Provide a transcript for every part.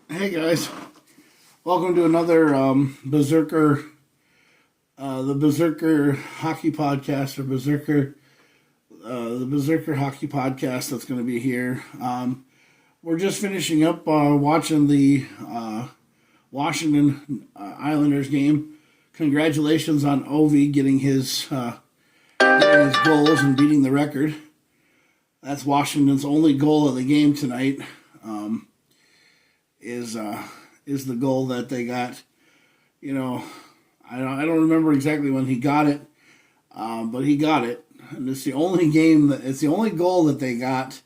Hey guys, welcome to another Berserker, the Berserker Hockey Podcast, or the Berserker Hockey Podcast that's going to be here. We're just finishing up watching the Washington Islanders game. Congratulations on Ovi getting his goals and beating the record. That's Washington's only goal of the game tonight. Is the goal that they got. You know, I don't remember exactly when he got it, but he got it, and it's the only goal that they got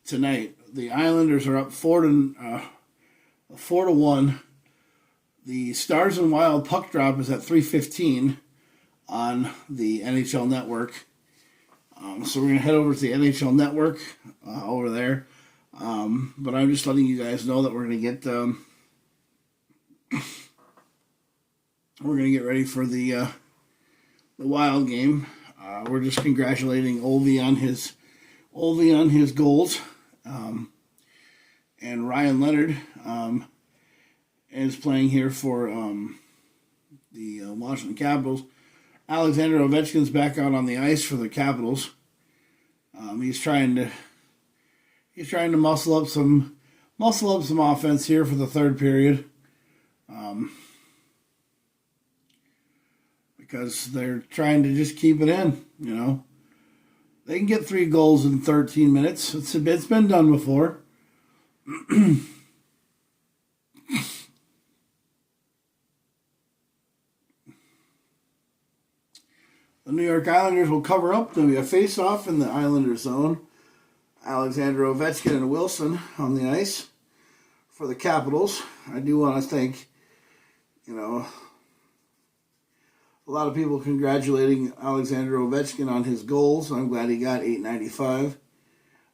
tonight. The Islanders are up 4-1. The Stars and Wild puck drop is at 3:15 on the NHL Network. So we're gonna head over to the NHL Network over there. But I'm just letting you guys know that we're gonna get ready for the Wild game. We're just congratulating Ovi on his goals, and Ryan Leonard is playing here for the Washington Capitals. Alexander Ovechkin's back out on the ice for the Capitals. He's trying to muscle up some offense here for the third period, because they're trying to just keep it in. You know, they can get 3 goals in 13 minutes. It's been done before. The New York Islanders will cover up. There'll be a face-off in the Islanders zone. Alexander Ovechkin and Wilson on the ice for the Capitals. I do want to thank, a lot of people congratulating Alexander Ovechkin on his goals. I'm glad he got .895.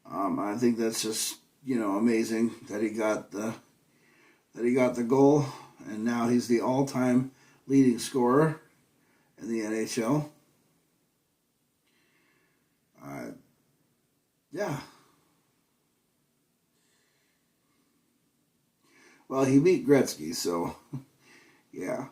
I think that's just, amazing that he got the goal, and now he's the all-time leading scorer in the NHL. Yeah. Well, he beat Gretzky, so yeah.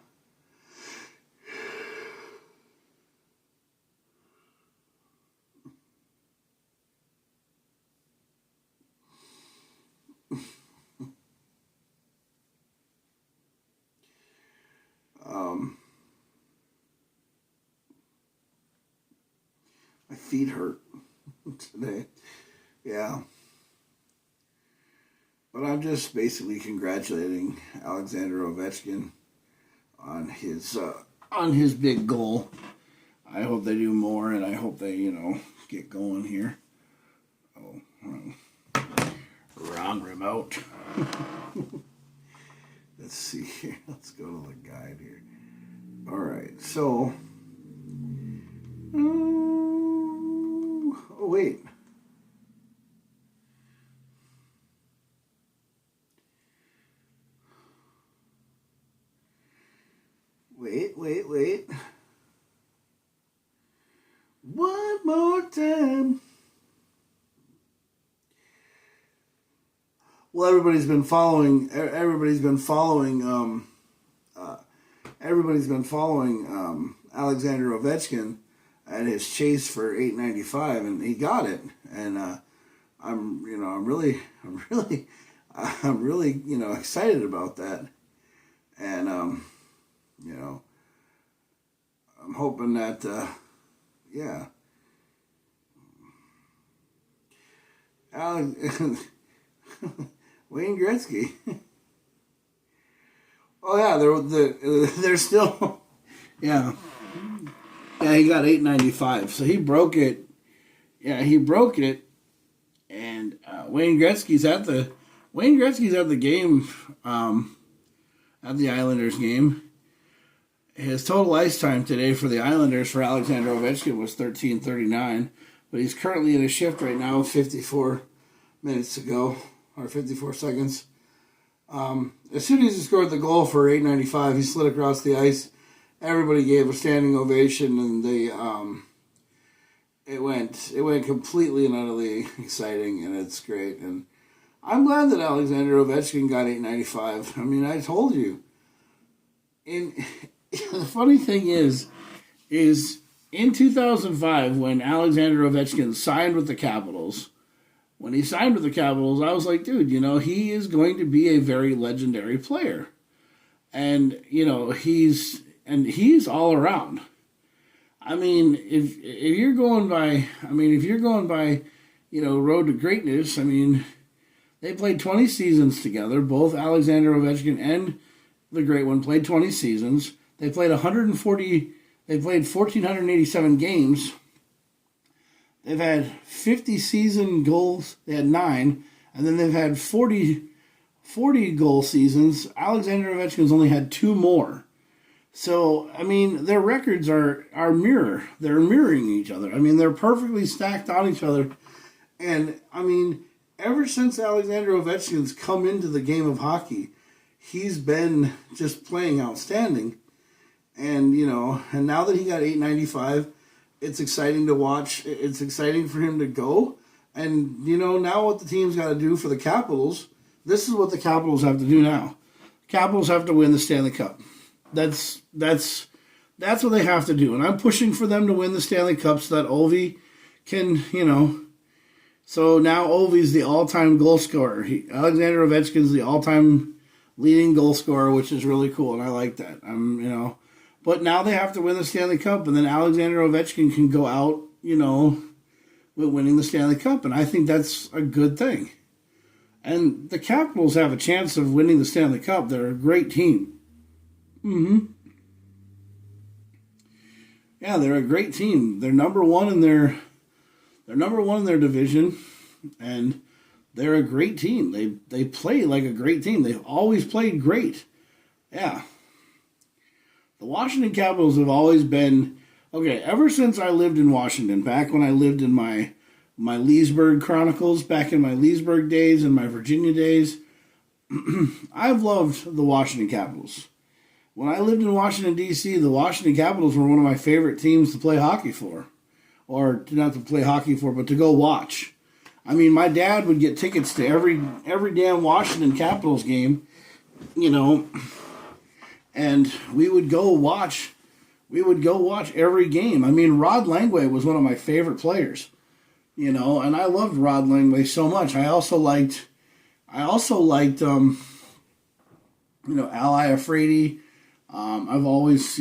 My feet hurt today. Yeah. But I'm just basically congratulating Alexander Ovechkin on his big goal. I hope they do more, and I hope they, get going here. Oh, wrong remote. Let's see here. Let's go to the guide here. All right, so... oh, wait. Wait. One more time. Well, everybody's been following Alexander Ovechkin and his chase for $8.95, and he got it. And I'm really excited about that. And I'm hoping that Wayne Gretzky. Oh yeah, they're still yeah. Yeah, he got $8.95, so he broke it. Yeah, he broke it, and Wayne Gretzky's at the game, at the Islanders game. His total ice time today for the Islanders for Alexander Ovechkin was 13:39, but he's currently in a shift right now, 54 minutes to go, or 54 seconds. As soon as he scored the goal for $8.95, he slid across the ice. Everybody gave a standing ovation, and it went completely and utterly exciting, and it's great. And I'm glad that Alexander Ovechkin got 895. I mean, I told you. And the funny thing is in 2005 when Alexander Ovechkin signed with the Capitals, when he signed with the Capitals, I was like, dude, he is going to be a very legendary player. And, he's all around. I mean, if you're going by, road to greatness, I mean, they played 20 seasons together. Both Alexander Ovechkin and the Great One played 20 seasons. They played 1,487 games. They've had 50 season goals. They had 9. And then they've had 40 goal seasons. Alexander Ovechkin's only had 2 more. So, I mean, their records are mirror. They're mirroring each other. I mean, they're perfectly stacked on each other. And, I mean, ever since Alexander Ovechkin's come into the game of hockey, he's been just playing outstanding. And, and now that he got 895, it's exciting to watch. It's exciting for him to go. And, now what the team's got to do for the Capitals, this is what the Capitals have to do now. Capitals have to win the Stanley Cup. That's what they have to do. And I'm pushing for them to win the Stanley Cup so that Ovi can, So now Ovi's the all-time goal scorer. Alexander Ovechkin's the all-time leading goal scorer, which is really cool, and I like that. But now they have to win the Stanley Cup, and then Alexander Ovechkin can go out, with winning the Stanley Cup, and I think that's a good thing. And the Capitals have a chance of winning the Stanley Cup. They're a great team. Yeah, they're a great team. They're number one in their division, and they're a great team. They play like a great team. They've always played great. Yeah. The Washington Capitals have always been okay, ever since I lived in Washington, back when I lived in my Leesburg Chronicles, back in my Leesburg days and my Virginia days, I've loved the Washington Capitals. When I lived in Washington, D.C., the Washington Capitals were one of my favorite teams to play hockey for. Or not to play hockey for, but to go watch. I mean, my dad would get tickets to every damn Washington Capitals game, and we would go watch every game. I mean, Rod Langway was one of my favorite players, and I loved Rod Langway so much. I also liked Al Iafrate. I've always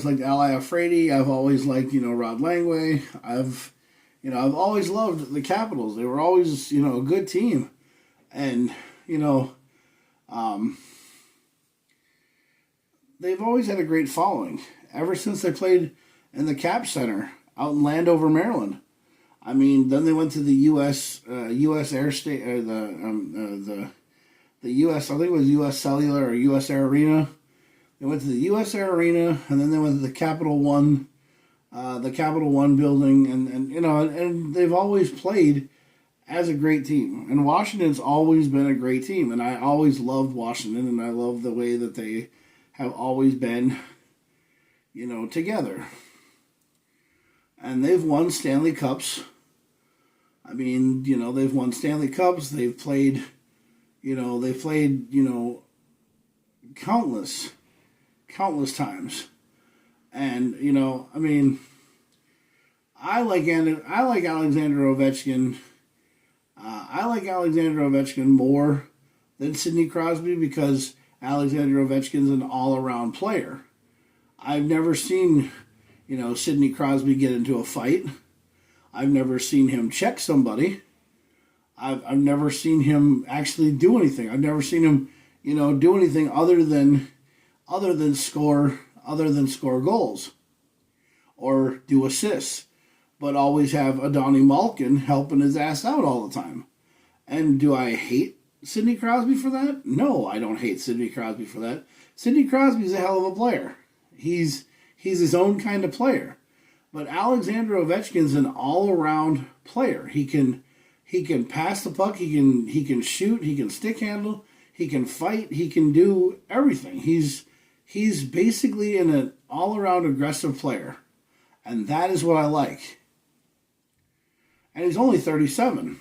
liked Al Iafrate. I've always liked, Rod Langway. I've always loved the Capitals. They were always, a good team. And, they've always had a great following. Ever since they played in the Cap Center out in Landover, Maryland. I mean, then they went to the U.S. Air State, or the U.S. I think it was U.S. Cellular or U.S. Air Arena. They went to the U.S. Air Arena, and then they went to the Capital One building, and they've always played as a great team. And Washington's always been a great team, and I always loved Washington, and I love the way that they have always been, together. And they've won Stanley Cups. I mean, they've won Stanley Cups. They've played, countless times. And, I mean, I like Alexander Ovechkin. I like Alexander Ovechkin more than Sidney Crosby because Alexander Ovechkin's an all-around player. I've never seen, Sidney Crosby get into a fight. I've never seen him check somebody. I've never seen him actually do anything. I've never seen him, do anything other than score goals or do assists, but always have a Donnie Malkin helping his ass out all the time. And do I hate Sidney Crosby for that? No, I don't hate Sidney Crosby for that. Sidney Crosby's a hell of a player. He's his own kind of player. But Alexander Ovechkin's an all-around player. He can pass the puck, he can shoot, he can stick handle, he can fight, he can do everything. He's basically an all-around aggressive player. And that is what I like. and he's only 37.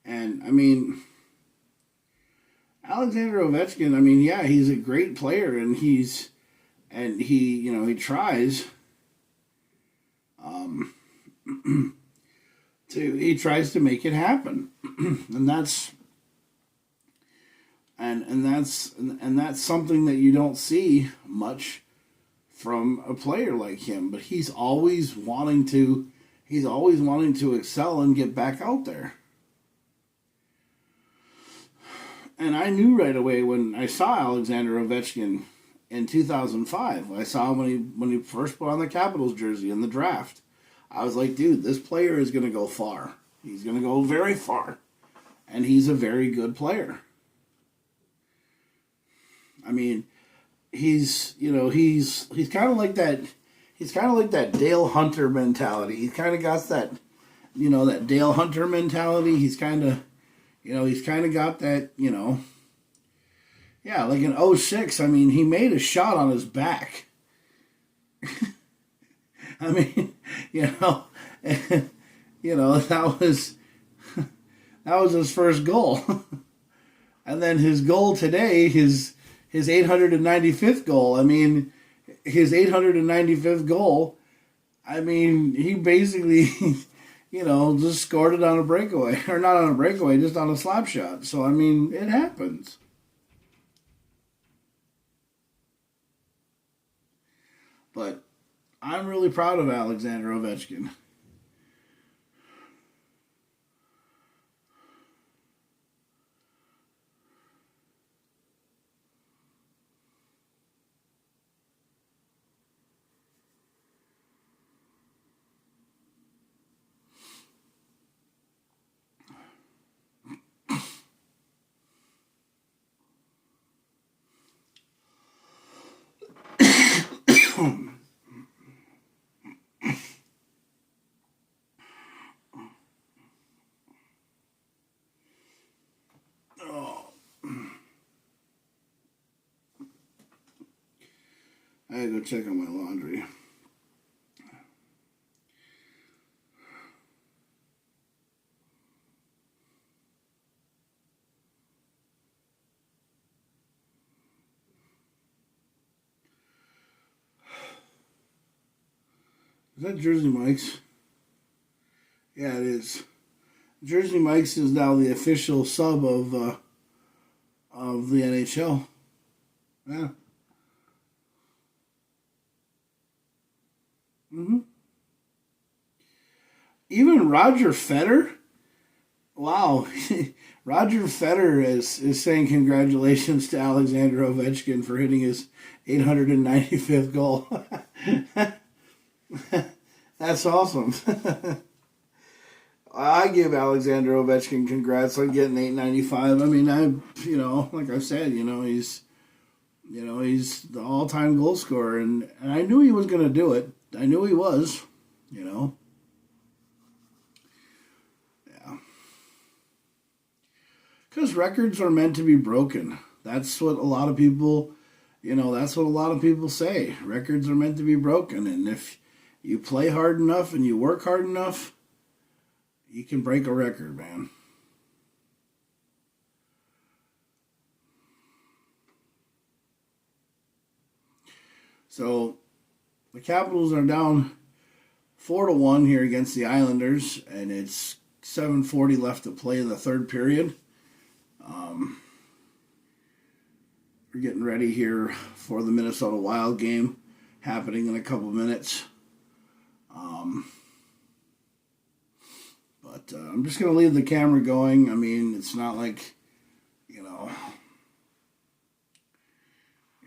And I mean, Alexander Ovechkin. I mean, yeah, he's a great player, and he he tries. Um, he tries to make it happen, and that's something that you don't see much from a player like him. But he's always wanting to excel and get back out there. And I knew right away when I saw Alexander Ovechkin in 2005. I saw him when he first put on the Capitals jersey in the draft. I was like, dude, this player is going to go far. He's going to go very far. And he's a very good player. I mean, he's kind of like that. He's kind of like that Dale Hunter mentality. He's kind of got that, that Dale Hunter mentality. He's kind of got that, yeah, like in 06, I mean, he made a shot on his back. I mean, that was his first goal. And then his goal today, his 895th goal. I mean, his 895th goal, I mean, he basically, just scored it on a breakaway. Or not on a breakaway, just on a slap shot. So, I mean, it happens. But I'm really proud of Alexander Ovechkin. I had to go check on my laundry. Is that Jersey Mike's? Yeah, it is. Jersey Mike's is now the official sub of the NHL. Yeah. Mm-hmm. Even Roger Federer. Wow, Roger Federer is saying congratulations to Alexander Ovechkin for hitting his 895th goal. That's awesome. I give Alexander Ovechkin congrats on getting 895. I mean, like I said, he's the all-time goal scorer, and I knew he was going to do it. I knew he was, Yeah. Because records are meant to be broken. That's what a lot of people, say. Records are meant to be broken, and if you play hard enough and you work hard enough, you can break a record, man. So the Capitals are down 4-1 here against the Islanders, and it's 7:40 left to play in the third period. We're getting ready here for the Minnesota Wild game happening in a couple minutes. But I'm just going to leave the camera going. I mean, it's not like, you're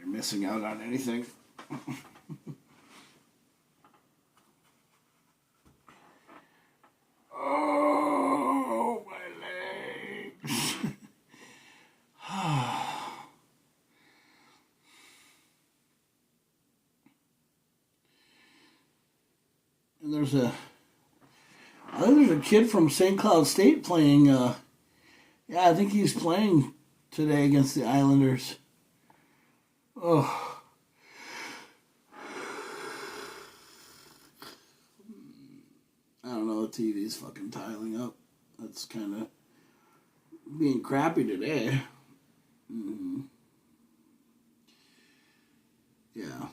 missing out on anything. Oh, my legs. And I think there's a kid from St. Cloud State playing, I think he's playing today against the Islanders. Oh. the TV's fucking tiling up. That's kind of being crappy today. Mm-hmm. Yeah.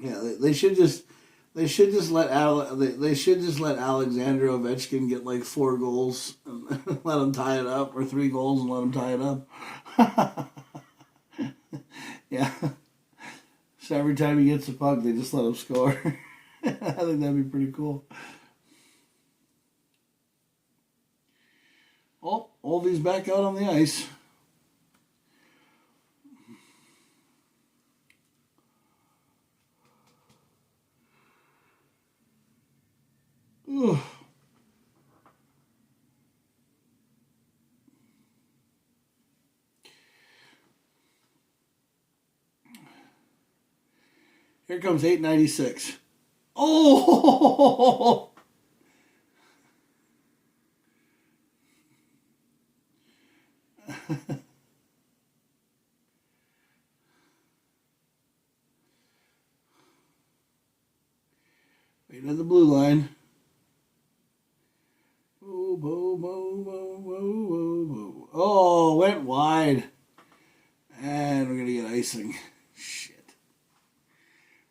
Yeah, they should just they should just let they should just let Alexander Ovechkin get like 4 goals and let him tie it up, or 3 goals and let him tie it up. Yeah. So every time he gets a puck, they just let him score. I think that'd be pretty cool. Oh, Oldie's back out on the ice. Ugh. Here comes 896. Oh! Waiting at the blue line. Oh, went wide. And we're going to get icing. Shit.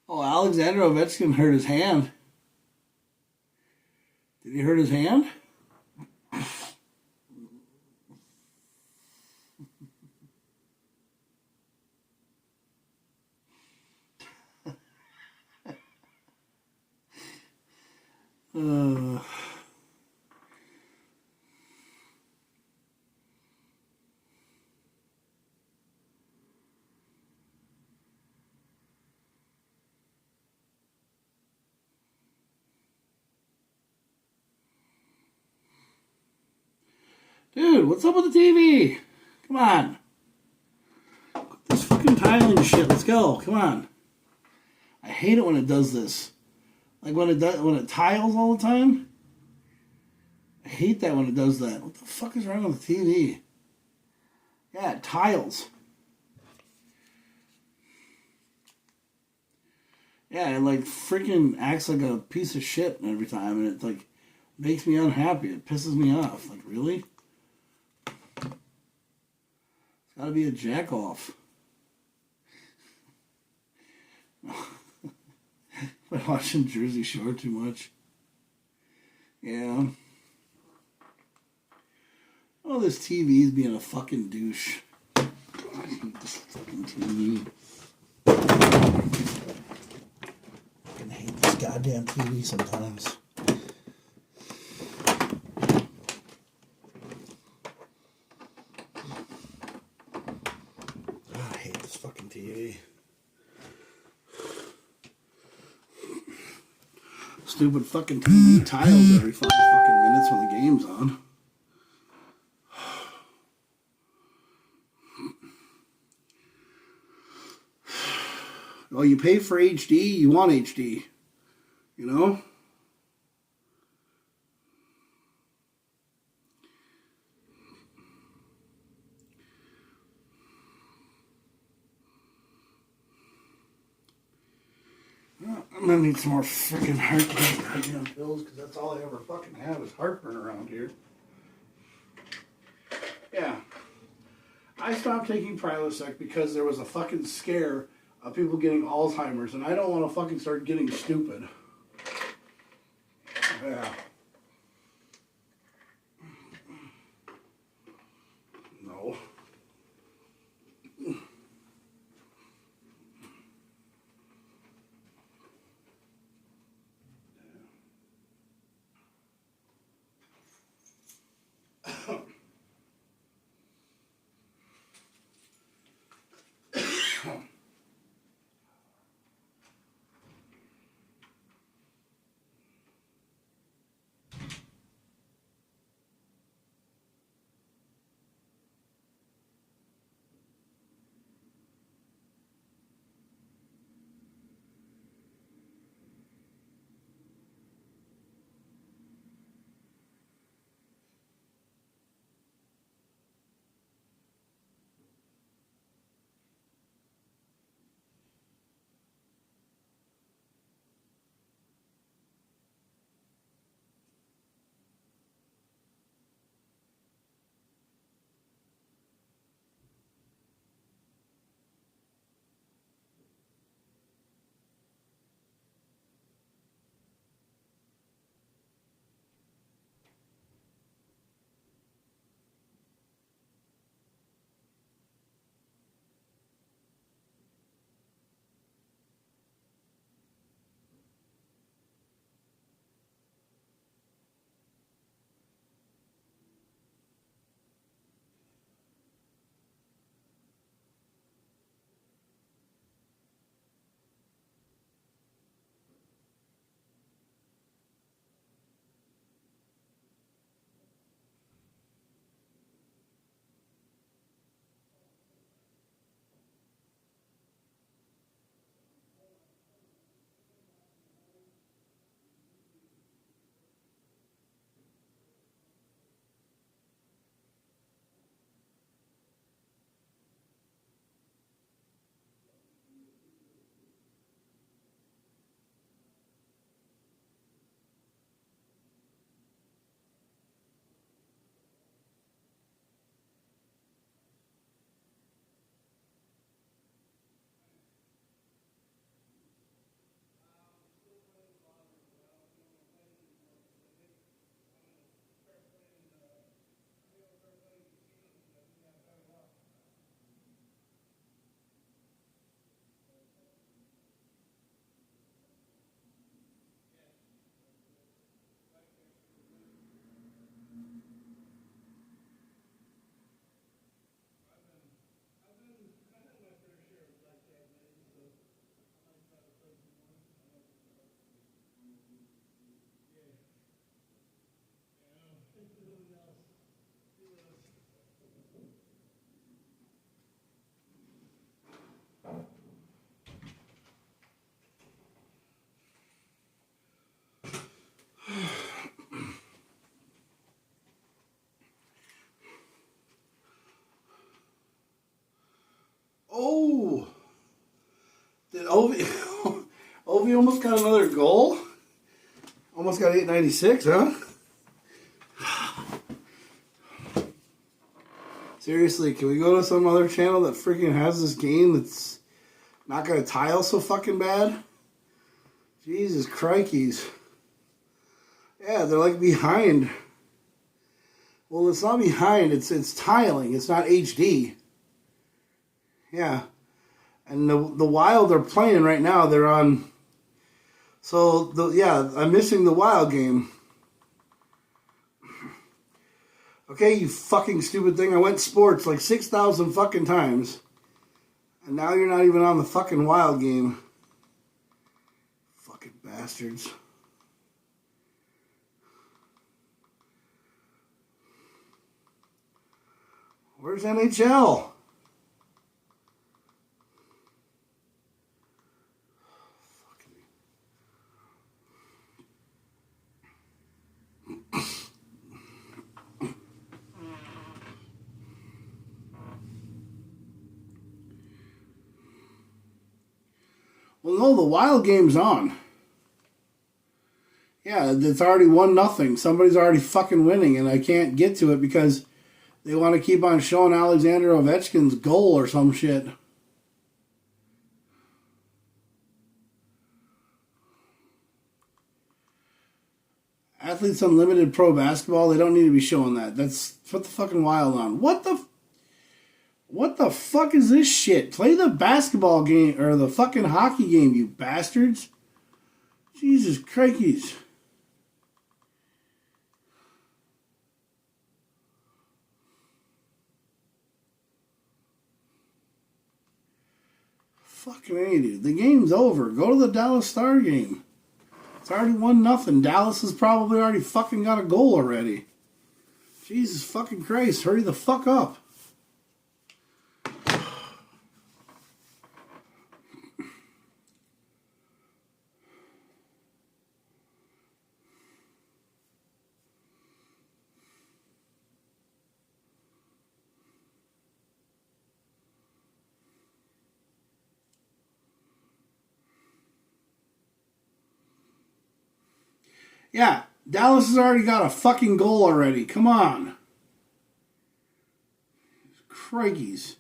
Oh, Alexander Ovechkin hurt his hand. Did he hurt his hand? Uh, Dude, what's up with the TV? Come on. This fucking tiling shit. Let's go. Come on. I hate it when it does this. Like when it tiles all the time. I hate that when it does that. What the fuck is wrong with the TV? Yeah, it tiles. Yeah, it like freaking acts like a piece of shit every time, and it like makes me unhappy. It pisses me off. Like, really? It's gotta be a jack off. Been watching Jersey Shore too much. Yeah. Oh, this TV's being a fucking douche. God, I hate this fucking TV. I hate this goddamn TV sometimes. God, I hate this fucking TV. Stupid fucking TV tiles every 5 fucking minutes when the game's on. Oh, you pay for HD, you want HD. You know? I'm gonna need some more freaking heartburn pills, because that's all I ever fucking have is heartburn around here. Yeah. I stopped taking Prilosec because there was a fucking scare of people getting Alzheimer's, and I don't want to fucking start getting stupid. Yeah. No. Oh, did Ovi Ovi almost got another goal? Almost got 896, huh? Seriously, can we go to some other channel that freaking has this game that's not gonna tile so fucking bad? Jesus crikeys. Yeah, they're like behind. Well, it's not behind, it's tiling. It's not HD. Yeah. And the Wild are playing right now. They're on. So, I'm missing the Wild game. Okay, you fucking stupid thing. I went sports like 6,000 fucking times. And now you're not even on the fucking Wild game. Fucking bastards. Where's NHL? Well, no, the Wild game's on. Yeah, it's already 1-0. Somebody's already fucking winning, and I can't get to it because they want to keep on showing Alexander Ovechkin's goal or some shit. Athletes Unlimited Pro Basketball, they don't need to be showing that. Put the fucking Wild on. What the fuck is this shit? Play the basketball game or the fucking hockey game, you bastards. Jesus crikeys. Fucking A, dude. The game's over. Go to the Dallas Star game. It's already 1-0. Dallas has probably already fucking got a goal already. Jesus fucking Christ. Hurry the fuck up. Yeah, Dallas has already got a fucking goal already. Come on. Crikeys.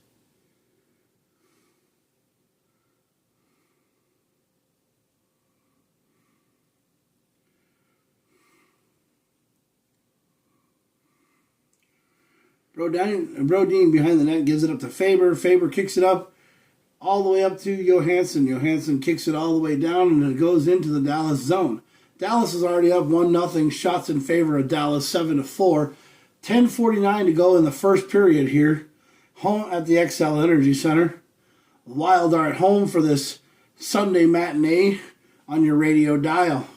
Brodin behind the net gives it up to Faber. Faber kicks it up all the way up to Johansson. Johansson kicks it all the way down and it goes into the Dallas zone. Dallas is already up 1-0. Shots in favor of Dallas 7-4. 10:49 to go in the first period here. Home at the XL Energy Center. The Wild are at home for this Sunday matinee on your radio dial.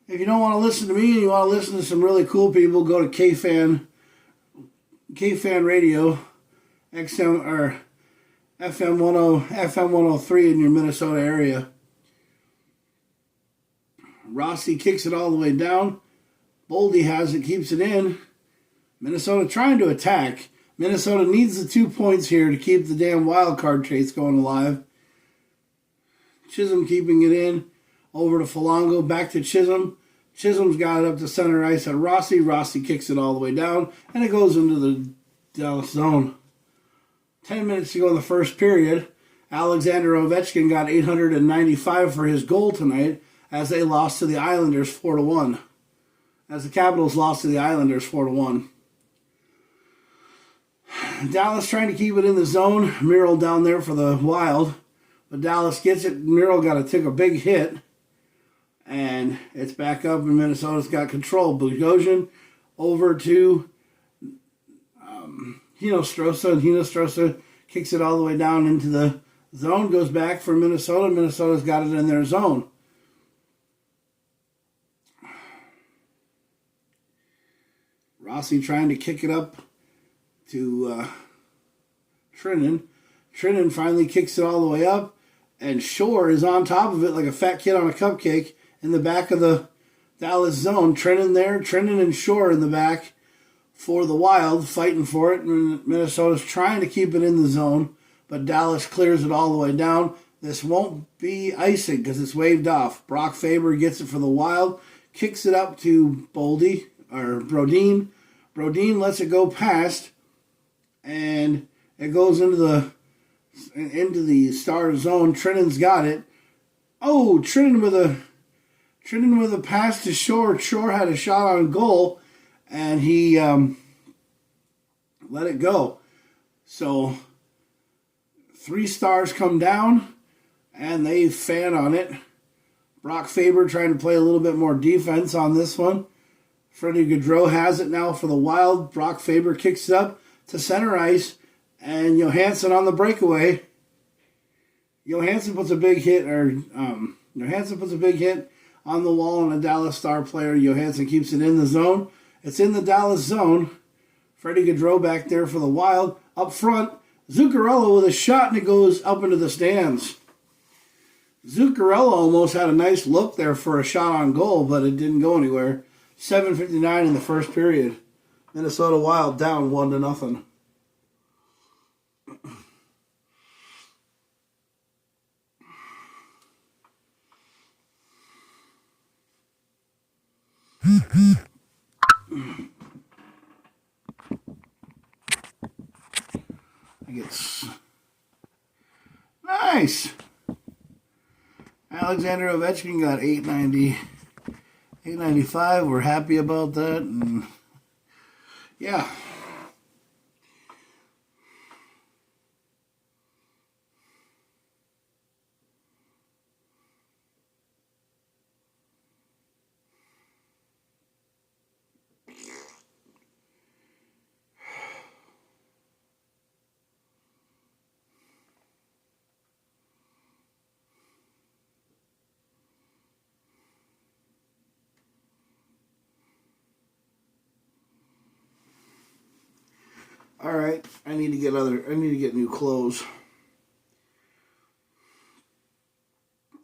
If you don't want to listen to me and you want to listen to some really cool people, go to KFan Radio, XM or FM 103 in your Minnesota area. Rossi kicks it all the way down. Boldy has it, keeps it in. Minnesota trying to attack. Minnesota needs the 2 points here to keep the damn wild card chase going alive. Chisholm keeping it in. Over to Folango, back to Chisholm. Chisholm's got it up to center ice at Rossi. Rossi kicks it all the way down, and it goes into the Dallas zone. 10 minutes to go in the first period. Alexander Ovechkin got 895 for his goal tonight as they lost to the Islanders 4-1. As the Capitals lost to the Islanders 4-1. Dallas trying to keep it in the zone. Murrell down there for the Wild. But Dallas gets it. Murrell got to take a big hit. And it's back up and Minnesota's got control. Bogosian over to Hinostroza. And Hinostroza kicks it all the way down into the zone. Goes back for Minnesota. Minnesota's got it in their zone. Rossi trying to kick it up to Trinan. Trinan finally kicks it all the way up. And Shore is on top of it like a fat kid on a cupcake in the back of the Dallas zone. Trinan there. Trinan and Shore in the back for the Wild, fighting for it. And Minnesota's trying to keep it in the zone. but Dallas clears it all the way down. This won't be icing because it's waved off. Brock Faber gets it for the Wild, kicks it up to Brodin. Brodin lets it go past, and it goes into the Star zone. Trinin's got it. Oh, Trinan with a pass to Shore. Shore had a shot on goal, and he let it go. So 3 Stars come down, and they fan on it. Brock Faber trying to play a little bit more defense on this one. Freddie Gaudreau has it now for the Wild. Brock Faber kicks it up to center ice, and Johansson on the breakaway. Johansson puts a big hit on the wall on a Dallas Star player. Johansson keeps it in the zone. It's in the Dallas zone. Freddie Gaudreau back there for the Wild. Up front, Zuccarello with a shot, and it goes up into the stands. Zuccarello almost had a nice look there for a shot on goal, but it didn't go anywhere. 7:59 in the first period. Minnesota Wild down 1-0. I guess. Nice. Alexander Ovechkin got 895. We're happy about that. And yeah. All right, I need to get new clothes.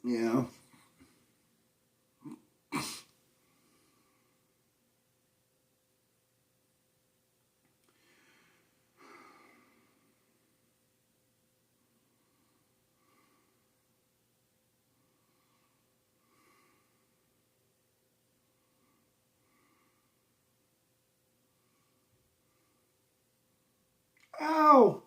Yeah. Ow!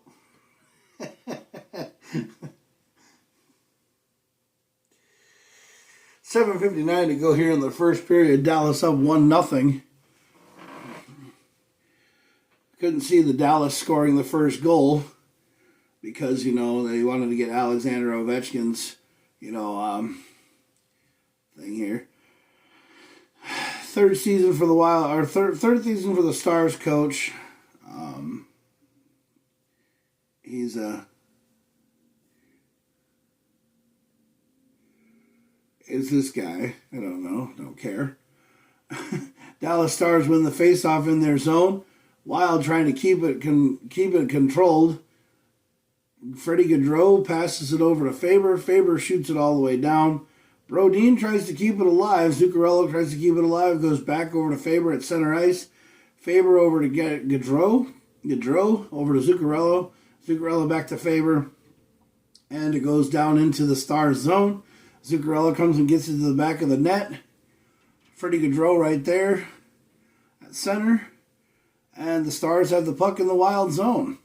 7:59 to go here in the first period. Dallas up 1-0. Couldn't see the Dallas scoring the first goal because, they wanted to get Alexander Ovechkin's, thing here. Third season for the Wild, or third season for the Stars coach. He's is this guy? I don't know. Don't care. Dallas Stars win the faceoff in their zone. Wild trying to keep it controlled. Freddie Gaudreau passes it over to Faber. Faber shoots it all the way down. Brodin tries to keep it alive. Zuccarello tries to keep it alive. Goes back over to Faber at center ice. Faber over to Gaudreau. Gaudreau over to Zuccarello. Zuccarello back to Faber. And it goes down into the Stars zone. Zuccarello comes and gets it to the back of the net. Freddie Gaudreau right there at center. And the Stars have the puck in the Wild zone.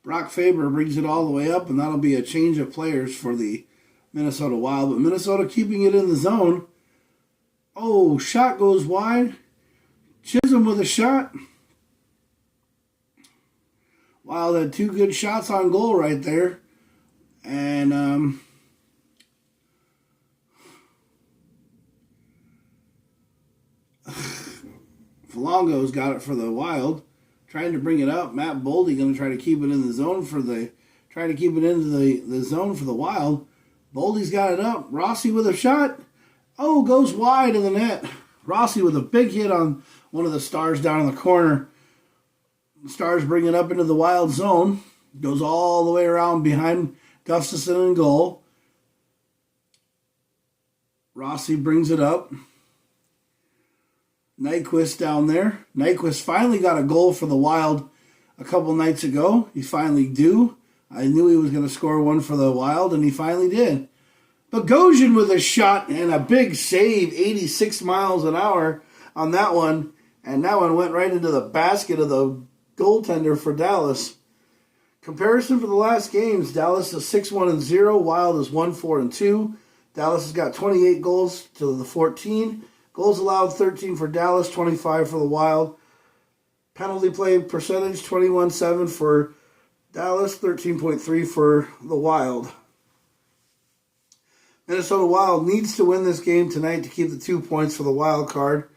Brock Faber brings it all the way up, and that'll be a change of players for the Minnesota Wild. But Minnesota keeping it in the zone. Oh, shot goes wide. Chisholm with a shot. Wild had 2 good shots on goal right there. And Falongo's got it for the Wild. Trying to bring it up. Matt Boldy going to try to keep it in the zone try to keep it into the zone for the Wild. Boldy's got it up. Rossi with a shot. Oh, goes wide in the net. Rossi with a big hit on one of the Stars down in the corner. The Stars bring it up into the Wild zone. Goes all the way around behind Gustafsson in goal. Rossi brings it up. Nyquist down there. Nyquist finally got a goal for the Wild a couple nights ago. He finally due. I knew he was going to score one for the Wild, and he finally did. Bogosian with a shot and a big save, 86 miles an hour on that one. And that one went right into the basket of the goaltender for Dallas. Comparison for the last games, Dallas is 6-1-0, Wild is 1-4-2. Dallas has got 28 goals to the 14. Goals allowed 13 for Dallas, 25 for the Wild. Penalty play percentage 21-7 for Dallas, 13.3 for the Wild. Minnesota Wild needs to win this game tonight to keep the 2 points for the wild card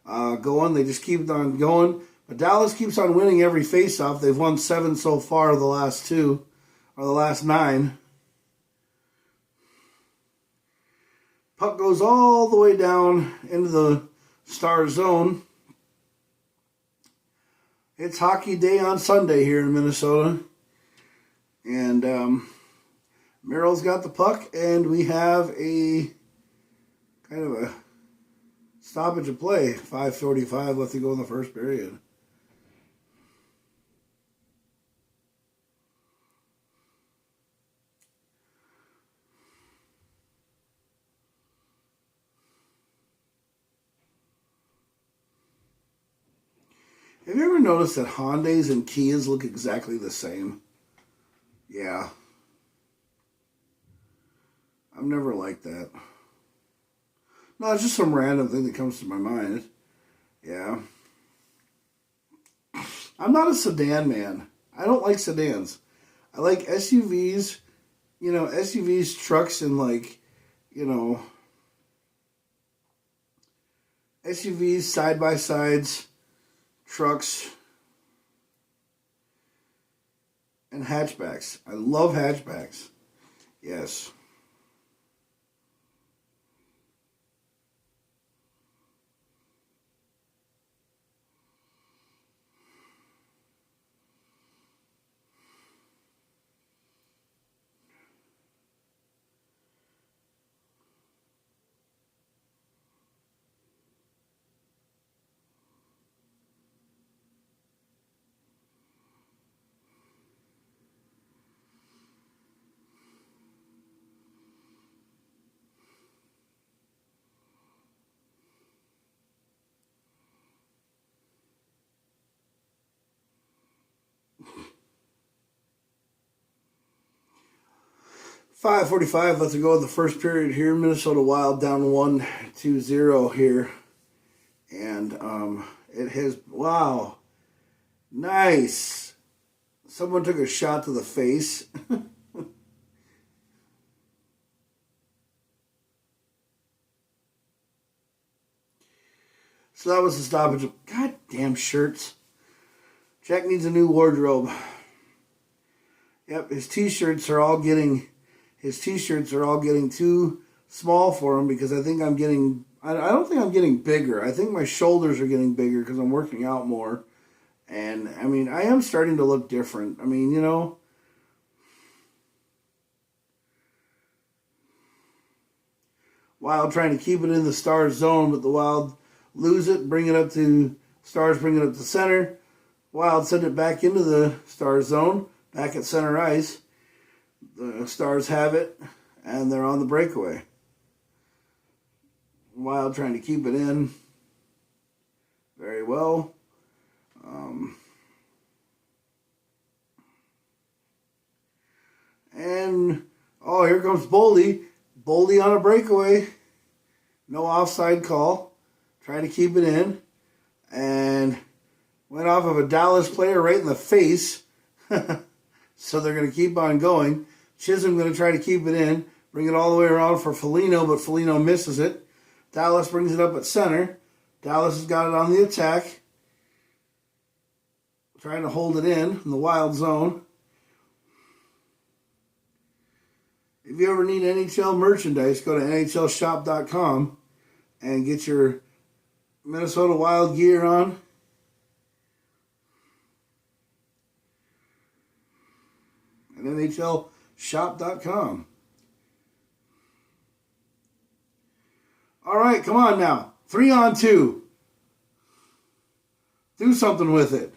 going. They just keep on going. But Dallas keeps on winning every faceoff. They've won 7 so far, the last 2, or the last 9. Puck goes all the way down into the Star zone. It's hockey day on Sunday here in Minnesota. And Merrill's got the puck, and we have a kind of a stoppage of play. 5:45 left to go in the first period. Have you ever noticed that Hyundais and Kias look exactly the same? Yeah. I've never liked that. No, it's just some random thing that comes to my mind. Yeah. I'm not a sedan man. I don't like sedans. I like SUVs, SUVs, trucks, and SUVs, side-by-sides, trucks, and hatchbacks. I love hatchbacks. Yes. .5:45 left to go in the first period here. Minnesota Wild down 1-0 here. And it has, wow, nice. Someone took a shot to the face. So that was the stoppage of goddamn shirts. Jack needs a new wardrobe. Yep, his t-shirts are all getting too small for him because I think I don't think I'm getting bigger. I think my shoulders are getting bigger because I'm working out more. And, I am starting to look different. Wild trying to keep it in the Stars zone, but the Wild lose it, bring it up to Stars, bring it up to center. Wild send it back into the Stars zone, back at center ice. The Stars have it, and they're on the breakaway. Wild trying to keep it in very well. Here comes Boldy. Boldy on a breakaway. No offside call. Trying to keep it in. And went off of a Dallas player right in the face. So they're going to keep on going. Chisholm going to try to keep it in. Bring it all the way around for Foligno, but Foligno misses it. Dallas brings it up at center. Dallas has got it on the attack. Trying to hold it in the Wild zone. If you ever need NHL merchandise, go to NHLshop.com and get your Minnesota Wild gear on. At NHLshop.com. All right, come on now. 3-on-2. Do something with it.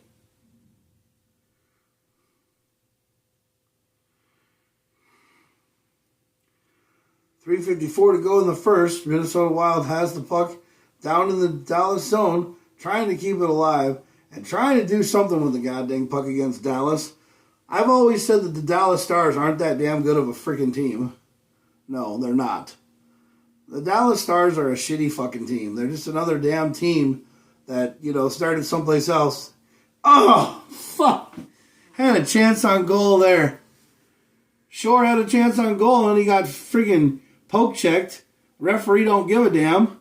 .354 to go in the first. Minnesota Wild has the puck down in the Dallas zone, trying to keep it alive and trying to do something with the goddamn puck against Dallas. I've always said that the Dallas Stars aren't that damn good of a freaking team. No, they're not. The Dallas Stars are a shitty fucking team. They're just another damn team that, started someplace else. Oh, fuck. Had a chance on goal there. Shore had a chance on goal and he got freaking poke checked. Referee don't give a damn.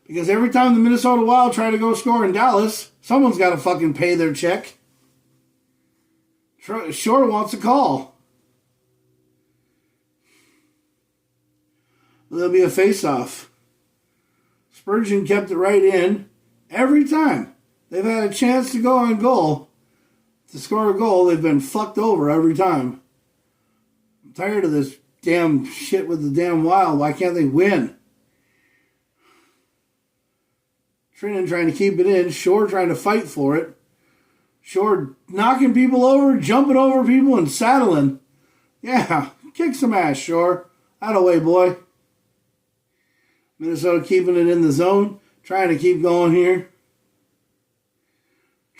Because every time the Minnesota Wild try to go score in Dallas, someone's got to fucking pay their check. Shore wants a call. There'll be a face-off. Spurgeon kept it right in every time. They've had a chance to go on goal. To score a goal, they've been fucked over every time. I'm tired of this damn shit with the damn Wild. Why can't they win? Trinan trying to keep it in. Shore trying to fight for it. Shore knocking people over, jumping over people, and saddling. Yeah, kick some ass, Shore. Out of the way, boy. Minnesota keeping it in the zone. Trying to keep going here.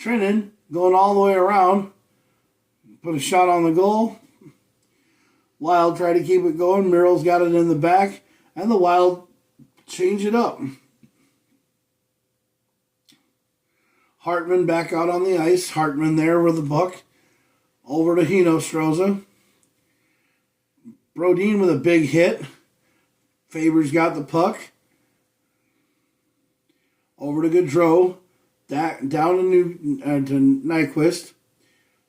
Trinan going all the way around. Put a shot on the goal. Wild try to keep it going. Merrill's got it in the back. And the Wild change it up. Hartman back out on the ice. Hartman there with the puck. Over to Hinostroza. Brodin with a big hit. Faber's got the puck. Over to Gaudreau. Down to Nyquist.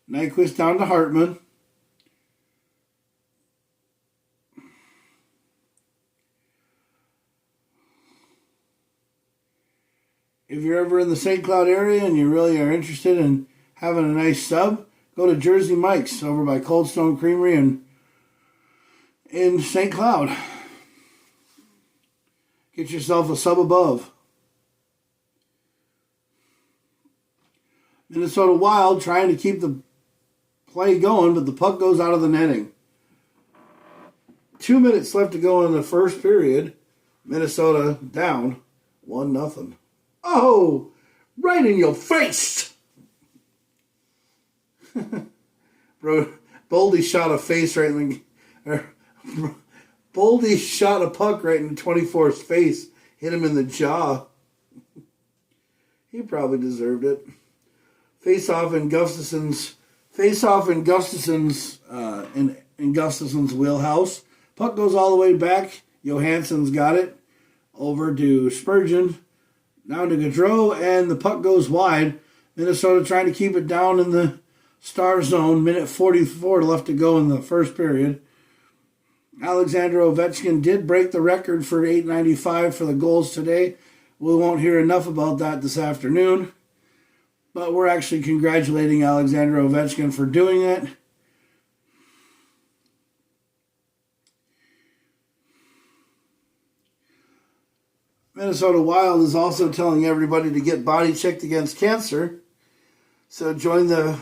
Nyquist down to Hartman. If you're ever in the St. Cloud area and you really are interested in having a nice sub, go to Jersey Mike's over by Cold Stone Creamery in St. Cloud. Get yourself a sub above. Minnesota Wild trying to keep the play going, but the puck goes out of the netting. 2 minutes left to go in the first period. Minnesota down 1-0. Oh, right in your face. Bro, Boldy shot a face right in the... Boldy shot a puck right in 24's face. Hit him in the jaw. He probably deserved it. Face-off in Gustafson's wheelhouse. Puck goes all the way back. Johansson's got it. Over to Spurgeon. Down to Gaudreau, and the puck goes wide. Minnesota trying to keep it down in the Star zone. Minute 44 left to go in the first period. Alexander Ovechkin did break the record for .895 for the goals today. We won't hear enough about that this afternoon. But we're actually congratulating Alexander Ovechkin for doing it. Minnesota Wild is also telling everybody to get body checked against cancer. So join the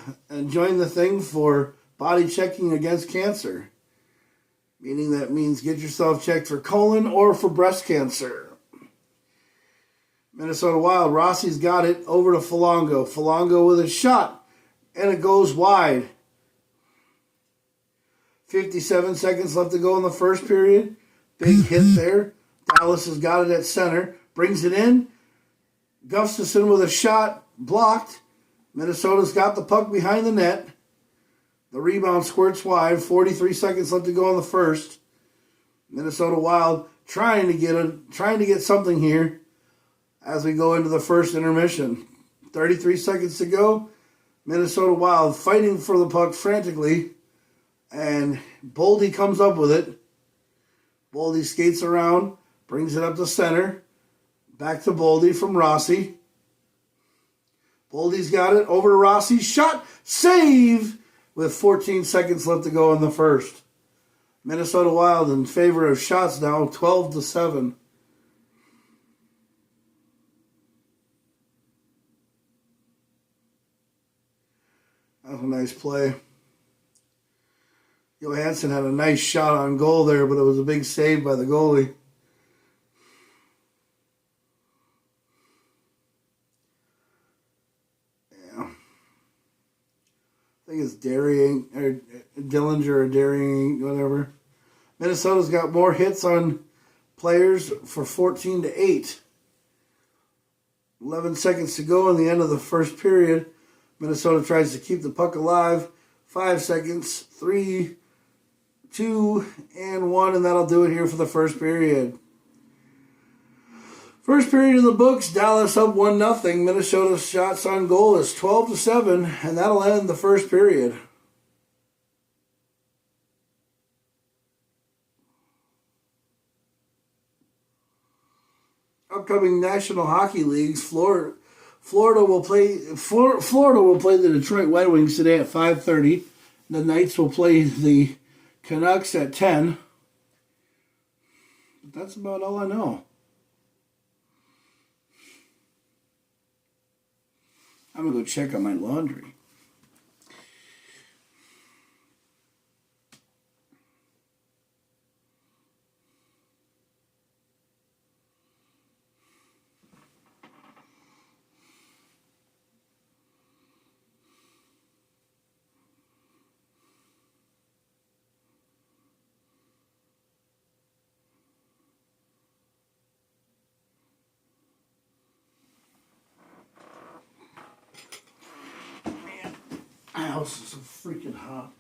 thing for body checking against cancer. Meaning that means get yourself checked for colon or for breast cancer. Minnesota Wild, Rossi's got it over to Folango. Folango with a shot, and it goes wide. 57 seconds left to go in the first period. Big hit there. Dallas has got it at center. Brings it in. Gustafsson with a shot. Blocked. Minnesota's got the puck behind the net. The rebound squirts wide. 43 seconds left to go in the first. Minnesota Wild trying to get something here as we go into the first intermission. 33 seconds to go. Minnesota Wild fighting for the puck frantically. And Boldy comes up with it. Boldy skates around. Brings it up to center. Back to Boldy from Rossi. Boldy's got it. Over to Rossi. Shot. Save! With 14 seconds left to go in the first. Minnesota Wild in favor of shots now. 12-7. a nice play. Johansson had a nice shot on goal there, but it was a big save by the goalie. Yeah. I think it's Daring or Dillinger or Daring, whatever. Minnesota's got more hits on players for 14-8. 11 seconds to go in the end of the first period. Minnesota tries to keep the puck alive. 5 seconds. 3, 2, and 1, and that'll do it here for the first period. First period in the books, Dallas up 1-0. Minnesota's shots on goal is 12-7, and that'll end the first period. Upcoming National Hockey Leagues, Florida will play the Detroit Red Wings today at 5:30. The Knights will play the Canucks at 10. But that's about all I know. I'm going to go check on my laundry. My house is so freaking hot.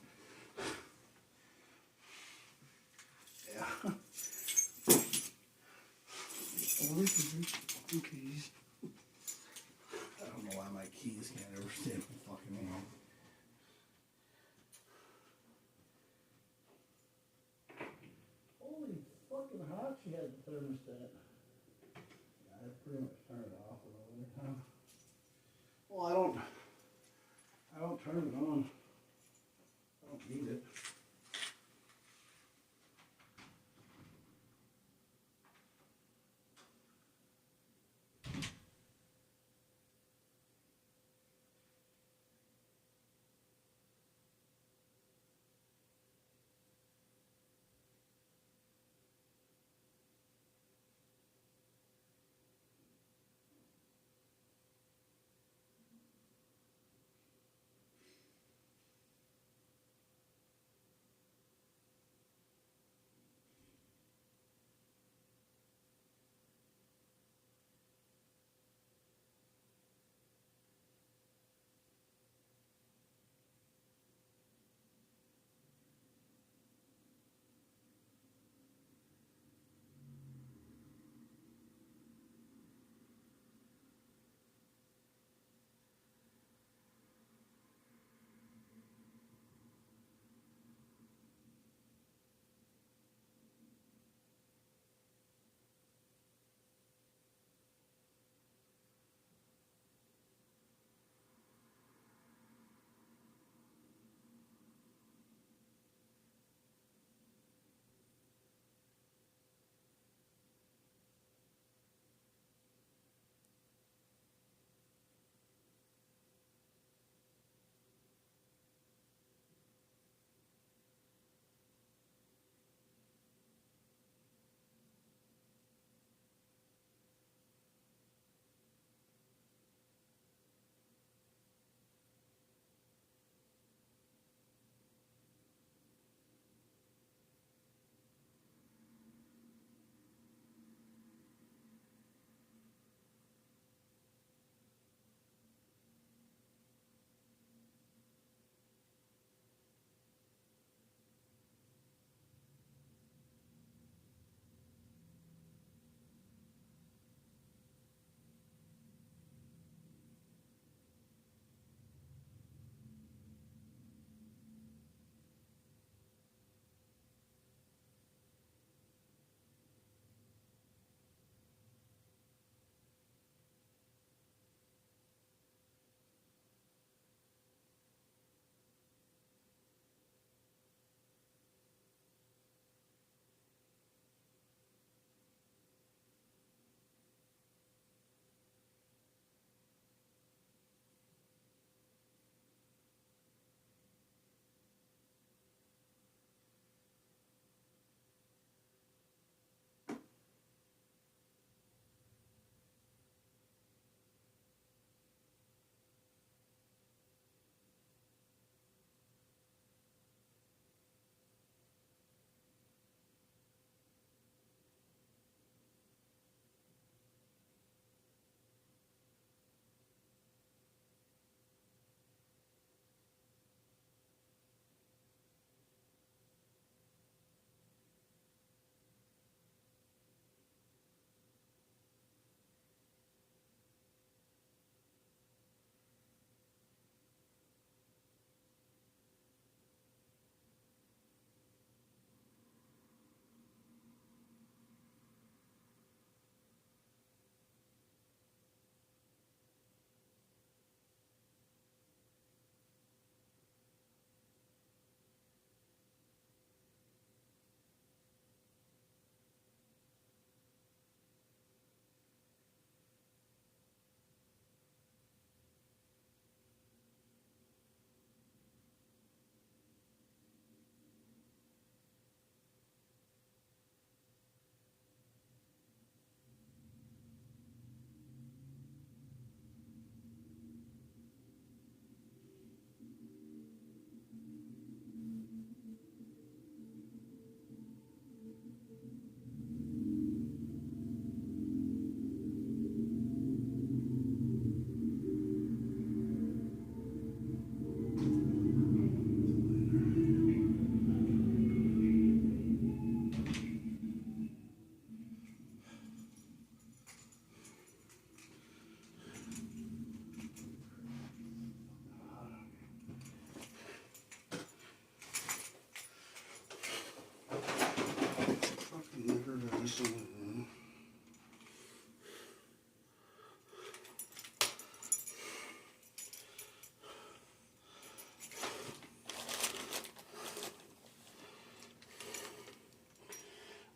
Yeah. Keys. I don't know why my keys can't ever stay in the fucking hand. Holy fucking hot she had the thermostat. Yeah, I pretty much turned it off a little bit. Well, I don't turn it on. I don't need it.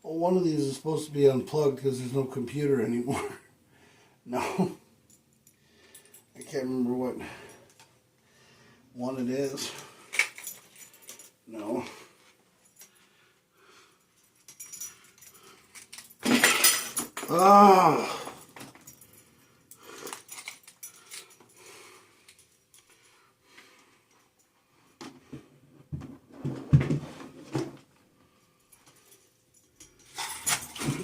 Well, one of these is supposed to be unplugged because there's no computer anymore. No. I can't remember what one it is. No. Ah.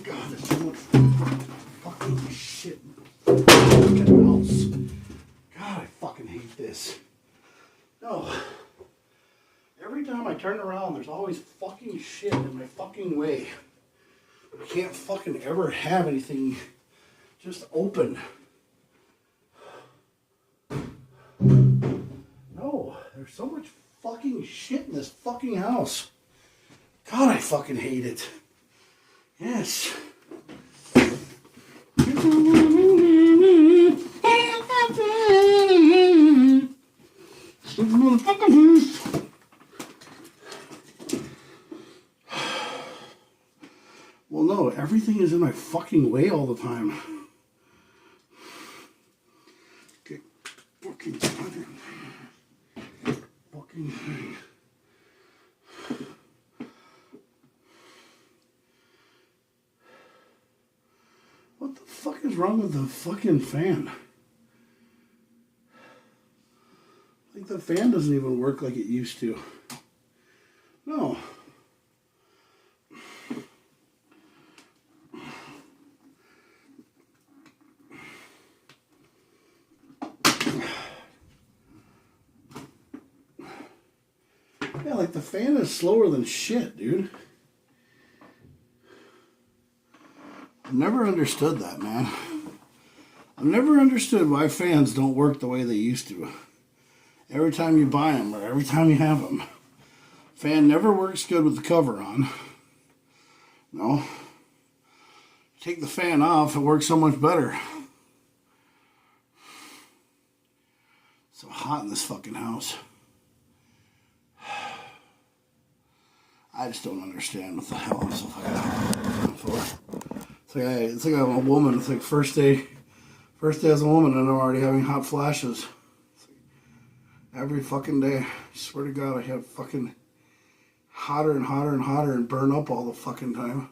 God, there's so much fucking shit in the fucking house. God, I fucking hate this. No. Every time I turn around, there's always fucking shit in my fucking way. I can't fucking ever have anything just open. No, there's so much fucking shit in this fucking house. God, I fucking hate it. Yes. Well, no, everything is in my fucking way all the time. Okay, fucking thing. What the fuck is wrong with the fucking fan? Like the fan doesn't even work like it used to. No. Yeah, like the fan is slower than shit, dude. I've never understood that, man. I've never understood why fans don't work the way they used to. Every time you buy them or every time you have them. Fan never works good with the cover on. No. Take the fan off, it works so much better. So hot in this fucking house. I just don't understand what the hell I'm so fucking hot for. It's like I'm a woman. It's like first day as a woman and I'm already having hot flashes. Every fucking day. I swear to God, I have fucking hotter and hotter and hotter and burn up all the fucking time.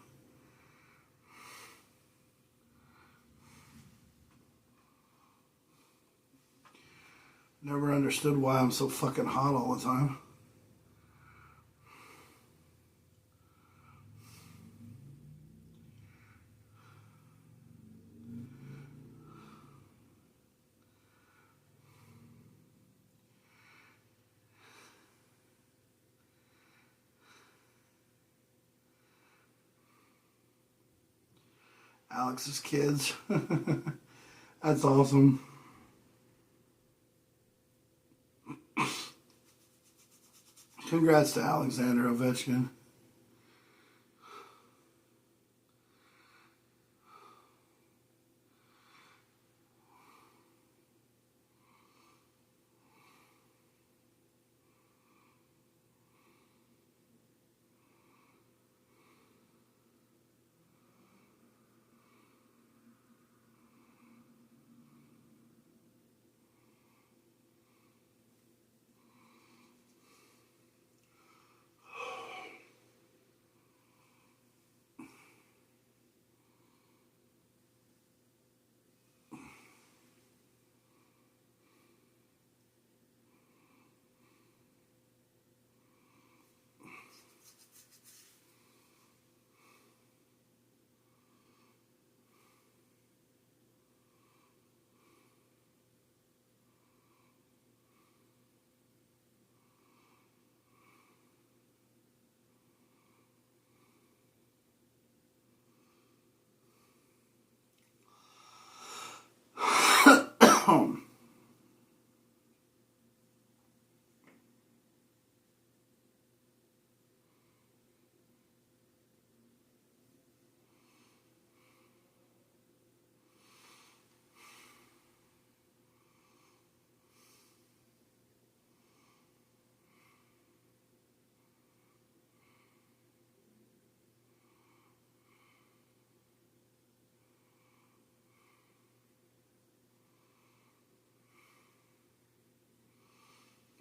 Never understood why I'm so fucking hot all the time. Alex's kids. That's awesome. Congrats to Alexander Ovechkin.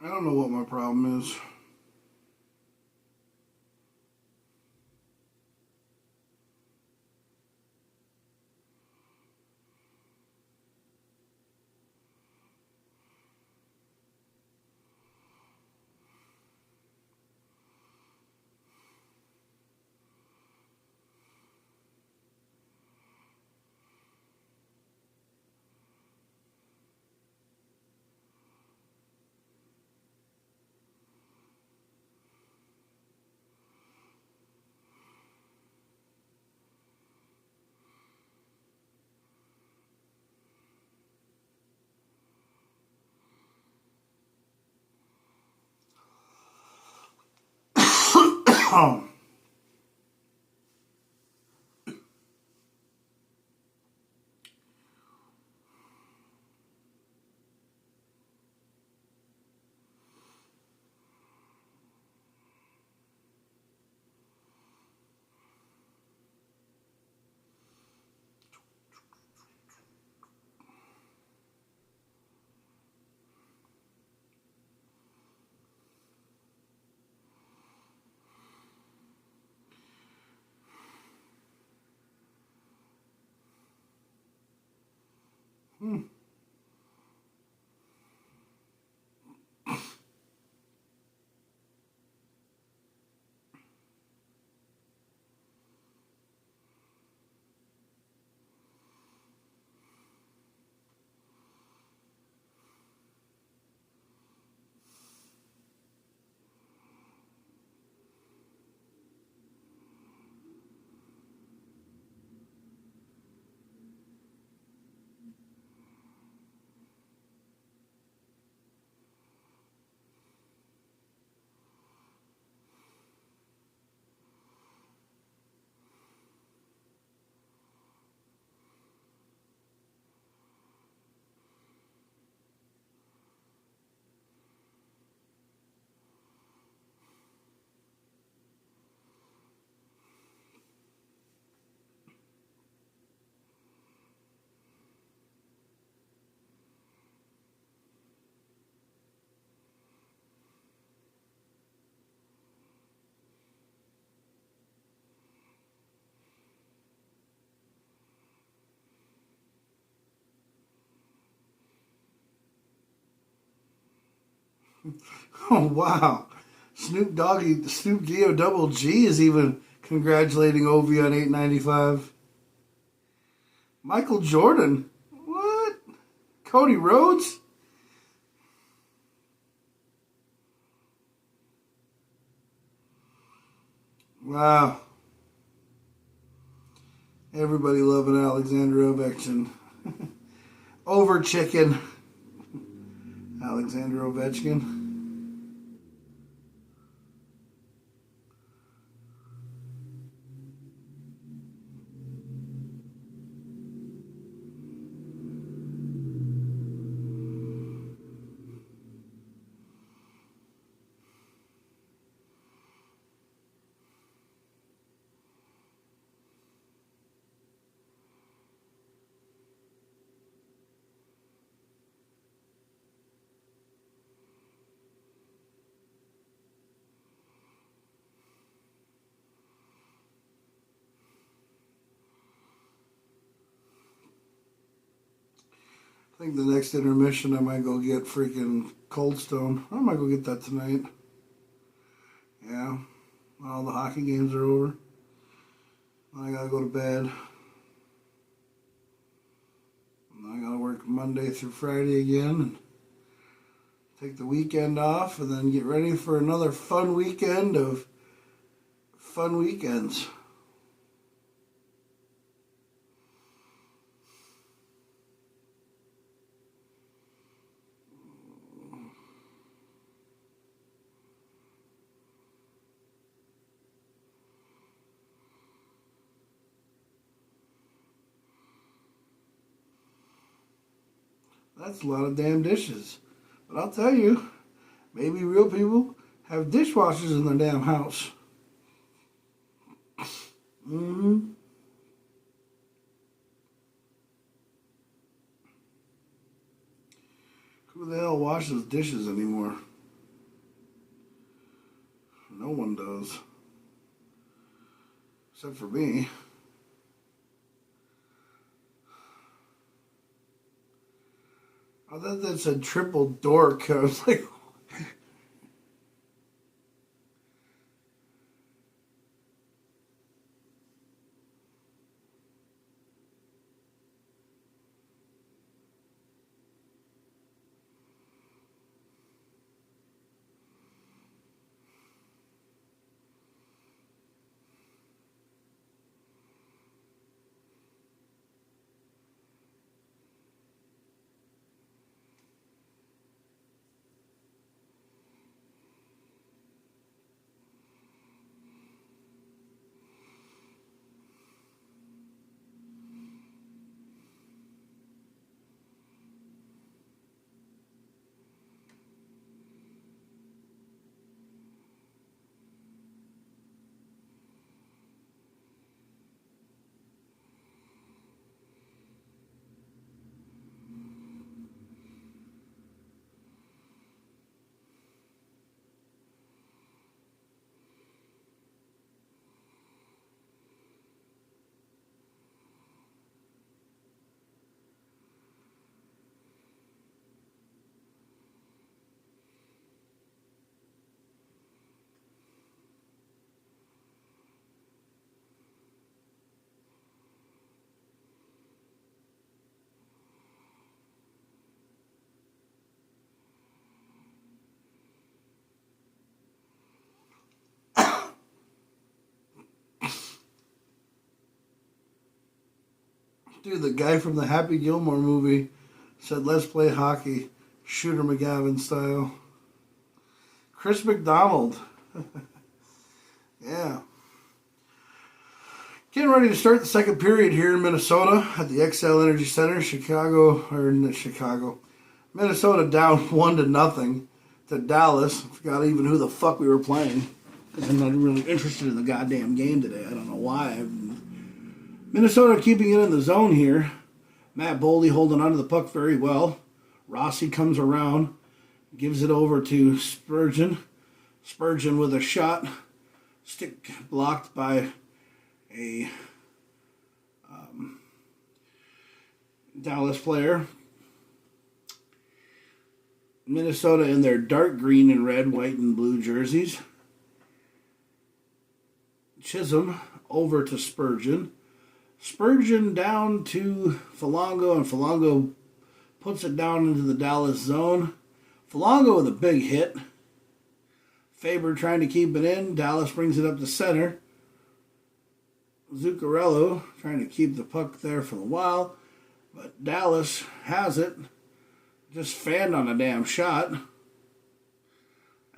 I don't know what my problem is. Hmm. Oh wow. Snoop Dio Double G is even congratulating Ovi on 895. Michael Jordan. What? Cody Rhodes? Wow. Everybody loving Alexander Ovechkin. Over chicken. Alexander Ovechkin. I think the next intermission I might go get freaking Cold Stone. I might go get that tonight. Yeah. All the hockey games are over. I gotta go to bed. I gotta work Monday through Friday again and take the weekend off and then get ready for another fun weekend of fun weekends. That's a lot of damn dishes. But I'll tell you, maybe real people have dishwashers in their damn house. Mm-hmm. Who the hell washes dishes anymore? No one does. Except for me. I thought that said triple dork. I was like, dude, the guy from the Happy Gilmore movie said, let's play hockey, Shooter McGavin style. Chris McDonald. Yeah. Getting ready to start the second period here in Minnesota at the XL Energy Center. Minnesota down 1-0 to Dallas. Forgot even who the fuck we were playing. Because I'm not really interested in the goddamn game today. I don't know why. Minnesota keeping it in the zone here. Matt Boldy holding onto the puck very well. Rossi comes around, gives it over to Spurgeon. Spurgeon with a shot. Stick blocked by a Dallas player. Minnesota in their dark green and red, white and blue jerseys. Chisholm over to Spurgeon. Spurgeon down to Folango, and Folango puts it down into the Dallas zone. Folango with a big hit. Faber trying to keep it in. Dallas brings it up to center. Zuccarello trying to keep the puck there for a while. But Dallas has it. Just fanned on a damn shot.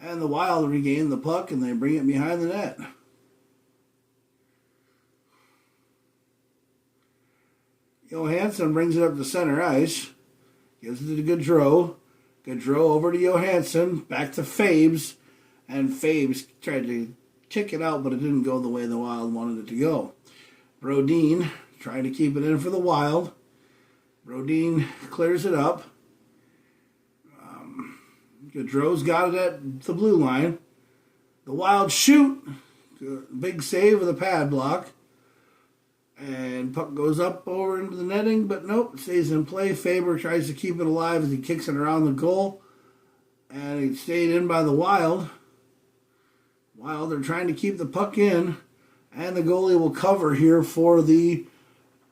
And the Wild regain the puck and they bring it behind the net. Johansson brings it up to center ice. Gives it to Gaudreau. Gaudreau over to Johansson. Back to Fabes. And Fabes tried to kick it out, but it didn't go the way the Wild wanted it to go. Brodin trying to keep it in for the Wild. Brodin clears it up. Gaudreau's got it at the blue line. The Wild shoot. Big save with a pad block. And puck goes up over into the netting, but nope, stays in play. Faber tries to keep it alive as he kicks it around the goal. And it stayed in by the Wild. Wild, they're trying to keep the puck in. And the goalie will cover here for the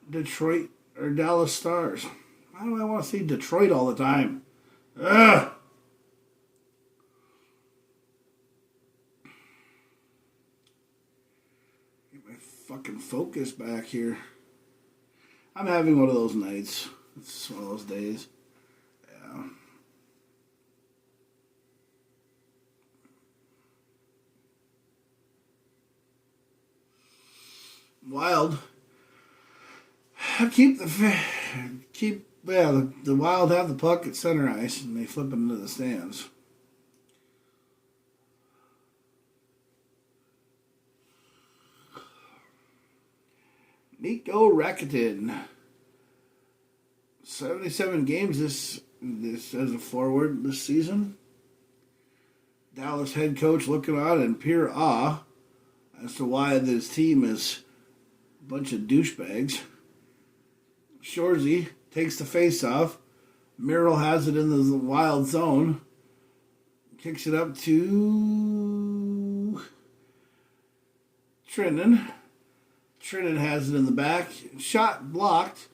Detroit or Dallas Stars. Why do I want to see Detroit all the time? Ugh! Fucking focus back here. I'm having one of those nights. It's one of those days. Yeah. Wild. The Wild have the puck at center ice and they flip it into the stands. Nico Rakitin. 77 games this as a forward this season. Dallas head coach looking on in pure awe as to why this team is a bunch of douchebags. Shorzy takes the face off. Merrill has it in the wild zone. Kicks it up to Trinan. Trinan has it in the back. Shot blocked.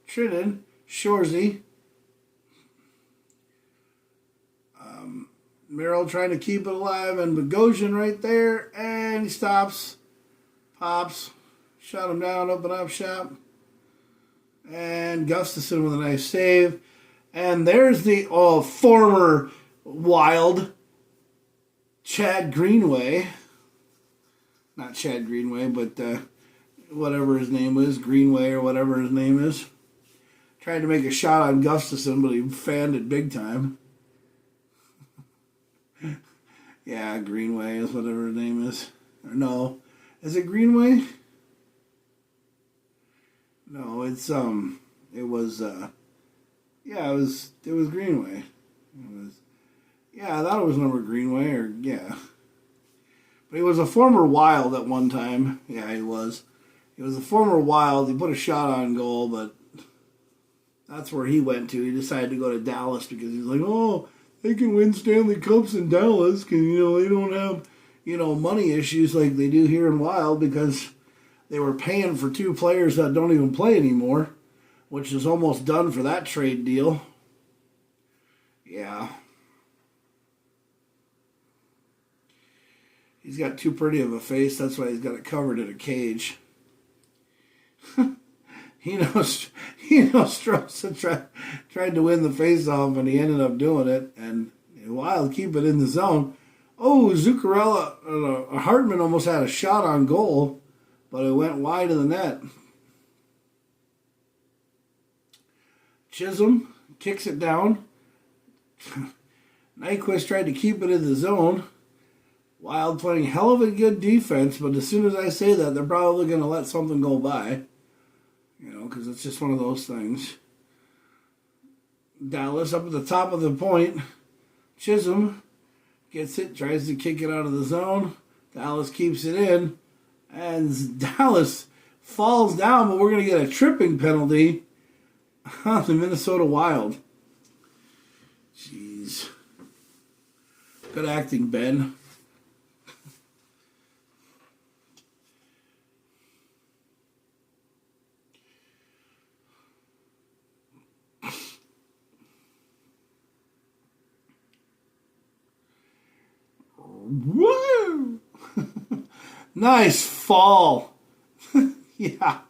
Trinan, Shorzy. Merrill trying to keep it alive, and Bogosian right there, and he stops, pops, shut him down, open up shop, and Gustafson with a nice save, and there's the former Wild Chad Greenway, not Chad Greenway, but whatever his name is, Greenway or whatever his name is, tried to make a shot on Gustafson, but he fanned it big time. Yeah, Greenway is whatever his name is. Or no. Is it Greenway? No, it was Greenway. I thought it was number Greenway but he was a former Wild at one time. Yeah, he was. He was a former Wild. He put a shot on goal, but that's where he went to. He decided to go to Dallas because he's like, oh, they can win Stanley Cups in Dallas because, they don't have, money issues like they do here in Wild because they were paying for two players that don't even play anymore, which is almost done for that trade deal. Yeah. He's got too pretty of a face. That's why he's got it covered in a cage. He knows Strauss tried to win the face-off, and he ended up doing it. And Wild keep it in the zone. Oh, Zuccarello, Hartman almost had a shot on goal, but it went wide of the net. Chisholm kicks it down. Nyquist tried to keep it in the zone. Wild playing hell of a good defense, but as soon as I say that, they're probably going to let something go by. Because it's just one of those things. Dallas up at the top of the point. Chisholm gets it, tries to kick it out of the zone. Dallas keeps it in. And Dallas falls down, but we're going to get a tripping penalty on the Minnesota Wild. Jeez. Good acting, Ben. Woo! Nice fall. Yeah.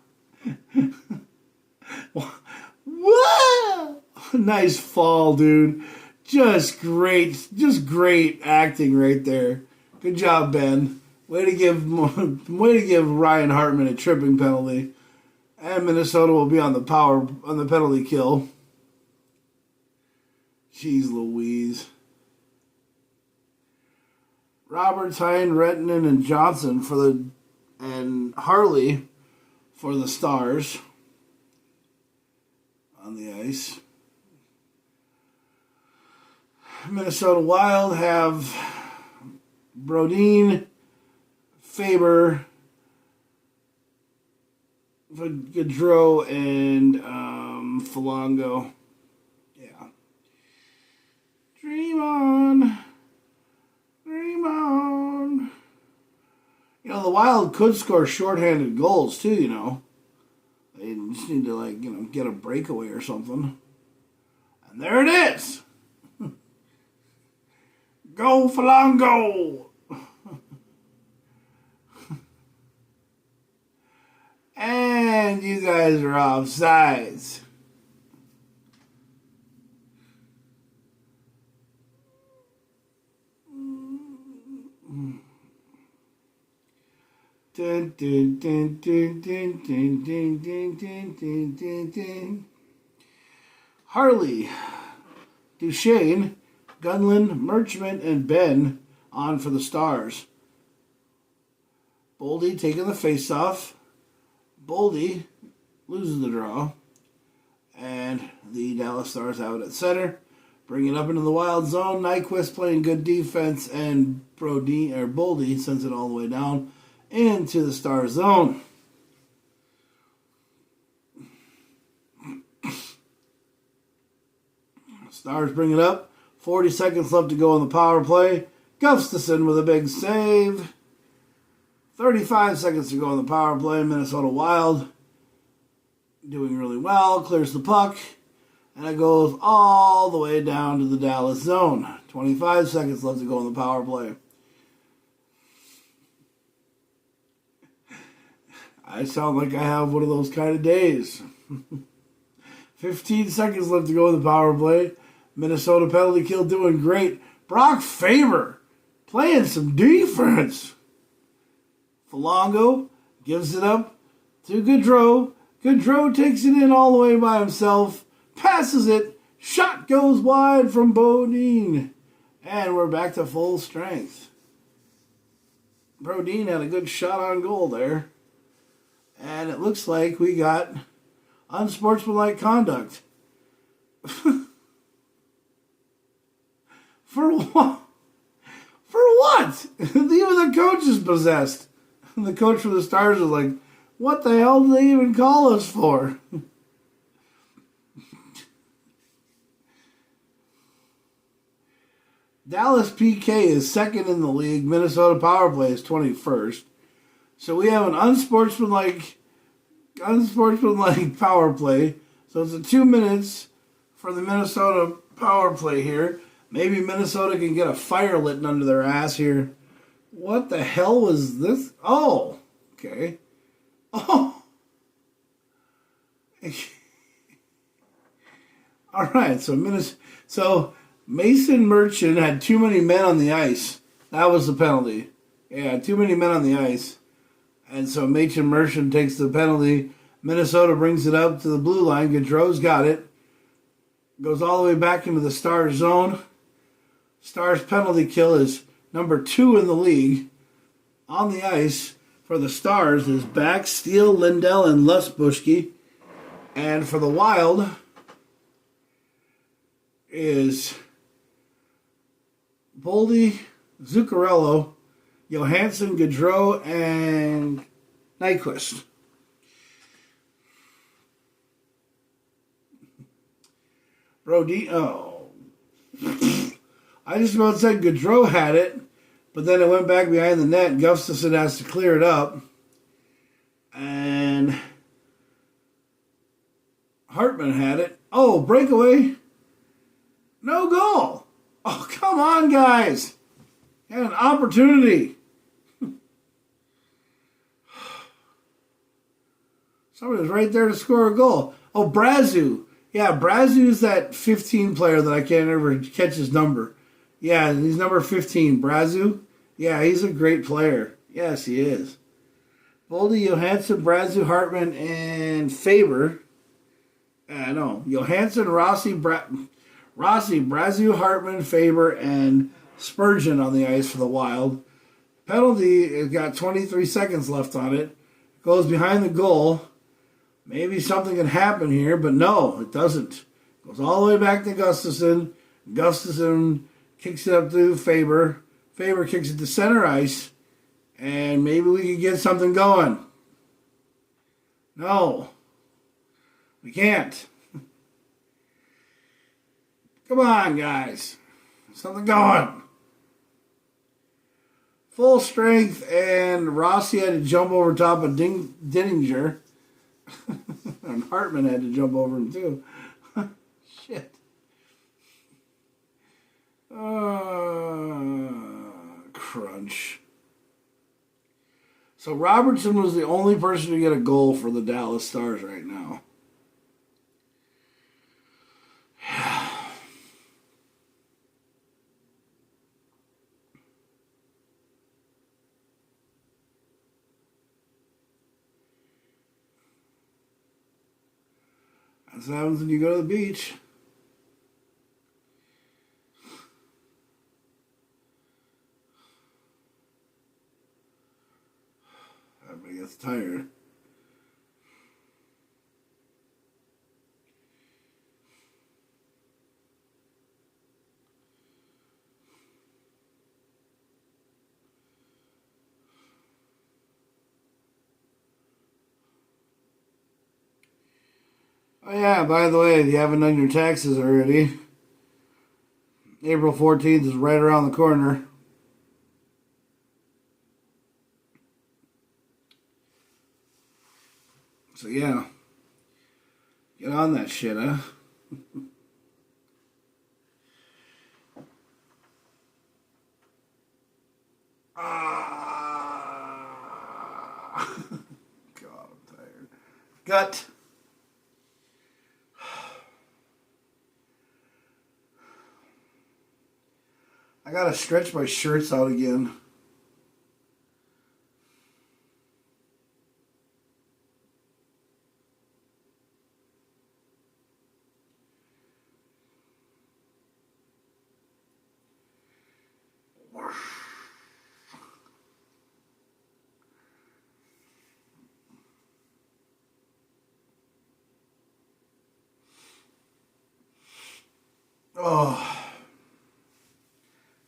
Woo! Nice fall, dude. Just great acting right there. Good job, Ben. Way to give Ryan Hartman a tripping penalty. And Minnesota will be on the penalty kill. Jeez Louise. Roberts, Hine, Rettinen, and Johnson and Harley for the Stars on the ice. Minnesota Wild have Brodin, Faber, Gaudreau, and Folango. Yeah. Dream on. Dream on. The Wild could score shorthanded goals too, They just need to get a breakaway or something. And there it is. Go Folango. And you guys are offsides. Dun, dun, dun, dun, dun, dun, dun, dun, dun, dun, dun, dun. Harley, Duchesne, Gunlin, Merchant, and Ben on for the Stars. Boldy taking the face-off. Boldy loses the draw. And the Dallas Stars have it at center. Bring it up into the Wild zone. Nyquist playing good defense, and Boldy sends it all the way down into the Star zone. Stars bring it up. 40 seconds left to go on the power play. Gustafson with a big save. 35 seconds to go on the power play. Minnesota Wild doing really well. Clears the puck. And it goes all the way down to the Dallas zone. 25 seconds left to go on the power play. I sound like I have one of those kind of days. 15 seconds left to go in the power play. Minnesota penalty kill doing great. Brock Faber playing some defense. Folango gives it up to Gaudreau. Gaudreau takes it in all the way by himself. Passes it. Shot goes wide from Bodine. And we're back to full strength. Bodine had a good shot on goal there. And it looks like we got unsportsmanlike conduct. For what? For what? Even the coach is possessed. The coach for the Stars is like, what the hell did they even call us for? Dallas PK is second in the league. Minnesota power play is 21st. So we have an unsportsmanlike power play. So it's 2 minutes for the Minnesota power play here. Maybe Minnesota can get a fire lit under their ass here. What the hell was this? Oh, okay. Oh. All right, so Mason Merchant had too many men on the ice. That was the penalty. Yeah, too many men on the ice. And so Mason Merchant takes the penalty. Minnesota brings it up to the blue line. Gaudreau's got it. Goes all the way back into the Stars zone. Stars penalty kill is number 2 in the league. On the ice for the Stars is Back, Steele, Lindell, and Lustbushki. And for the Wild is Boldy, Zuccarello, Johansson, Gaudreau, and Nyquist. I just about said Gaudreau had it, but then it went back behind the net. Gustafson has to clear it up. And Hartman had it. Oh, breakaway. No goal. Oh, come on, guys. You had an opportunity. Somebody was right there to score a goal. Oh, Brazeau. Yeah, Brazeau's that 15 player that I can't ever catch his number. Yeah, he's number 15. Brazeau. Yeah, he's a great player. Yes, he is. Boldy, Johansson, Brazeau, Hartman, and Faber. No, Johansson, Rossi, Brazeau, Hartman, Faber, and Spurgeon on the ice for the Wild. Penalty, it's got 23 seconds left on it. Goes behind the goal. Maybe something can happen here, but no, it doesn't. Goes all the way back to Gustafson. Gustafson kicks it up to Faber. Faber kicks it to center ice. And maybe we can get something going. No. We can't. Come on, guys. Something going. Full strength, and Rossi had to jump over top of Dinninger. And Hartman had to jump over him, too. Shit. Crunch. So Robertson was the only person to get a goal for the Dallas Stars right now. That's what happens when you go to the beach. Everybody gets tired. Oh yeah, by the way, if you haven't done your taxes already, April 14th is right around the corner. So yeah, get on that shit, huh? God, I'm tired. Gut. I gotta stretch my shirts out again. Oh,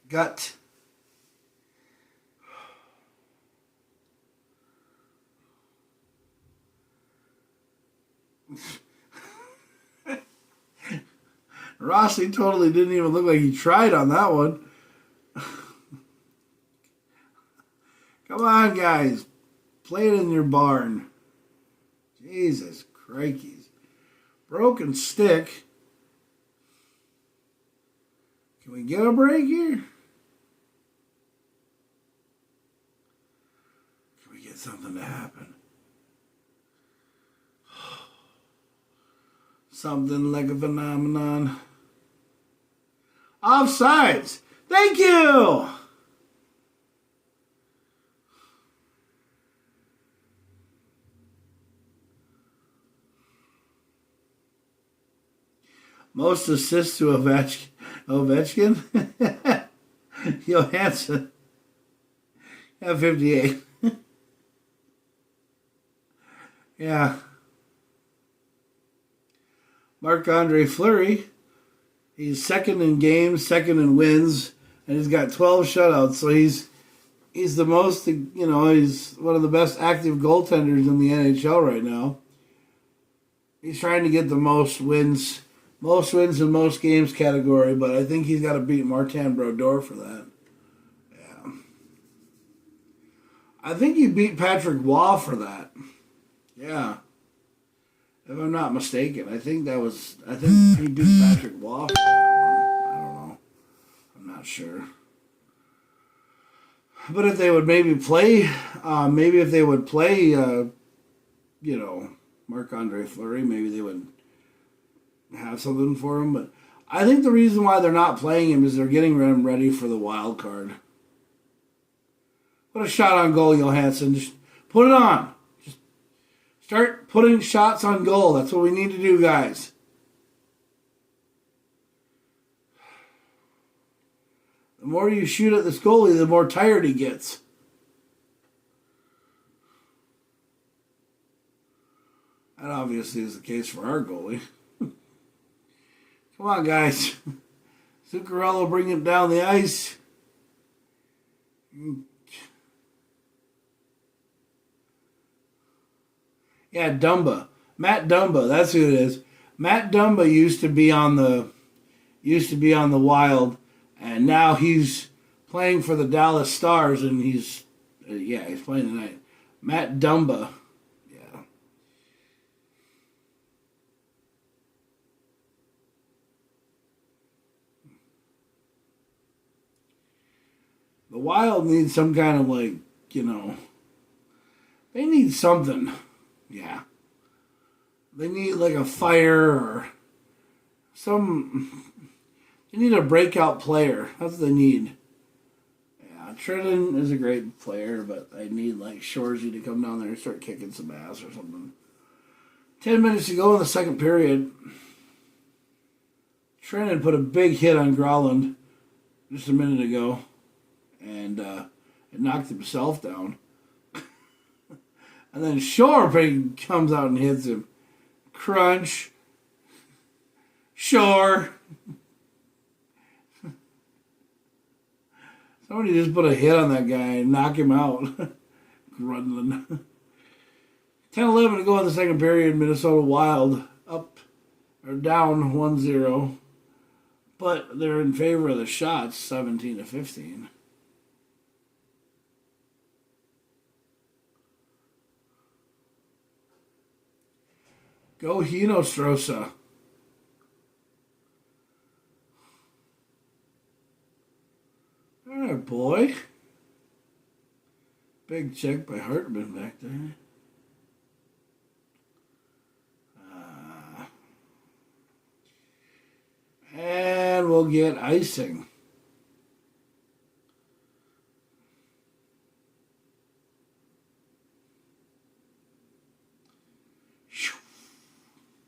gut. Rossi totally didn't even look like he tried on that one. Come on, guys. Play it in your barn. Jesus crikeys. Broken stick. Can we get a break here? Can we get something to happen? Something like a phenomenon. Offsides. Thank you. Most assists to Ovechkin. Johansson. At 58. Yeah. Marc-Andre Fleury. He's second in games, second in wins, and he's got 12 shutouts. So he's the most, he's one of the best active goaltenders in the NHL right now. He's trying to get the most wins in most games category, but I think he's got to beat Martin Brodeur for that. Yeah. I think he beat Patrick Waugh for that. Yeah. If I'm not mistaken. I think he beat Patrick Waugh for that one. I don't know. I'm not sure. But if they would maybe play, Marc-Andre Fleury, maybe they would have something for him. But I think the reason why they're not playing him is they're getting him ready for the wild card. Put a shot on goal, Johansson. Just put it on. Just start putting shots on goal. That's what we need to do, guys. The more you shoot at this goalie, the more tired he gets. That obviously is the case for our goalie. Come on, guys. Zuccarello bring it down the ice. Yeah, Dumba. Matt Dumba, that's who it is. Matt Dumba used to be on the Wild, and now he's playing for the Dallas Stars, and he's playing tonight. Matt Dumba. Yeah. The Wild needs some kind of they need something. Yeah. They need like a fire or they need a breakout player. That's what they need. Yeah, Trenton is a great player, but they need like Shorzy to come down there and start kicking some ass or something. 10 minutes to go in the second period. Trenton put a big hit on Growland just a minute ago, and it knocked himself down. And then Shore comes out and hits him. Crunch. Shore. Somebody just put a hit on that guy and knock him out. Grunland. 10-11 to go in the second period. Minnesota Wild up are down 1-0, but they're in favor of the shots 17-15. Go Hinostrosa. All right, boy. Big check by Hartman back there. And we'll get icing.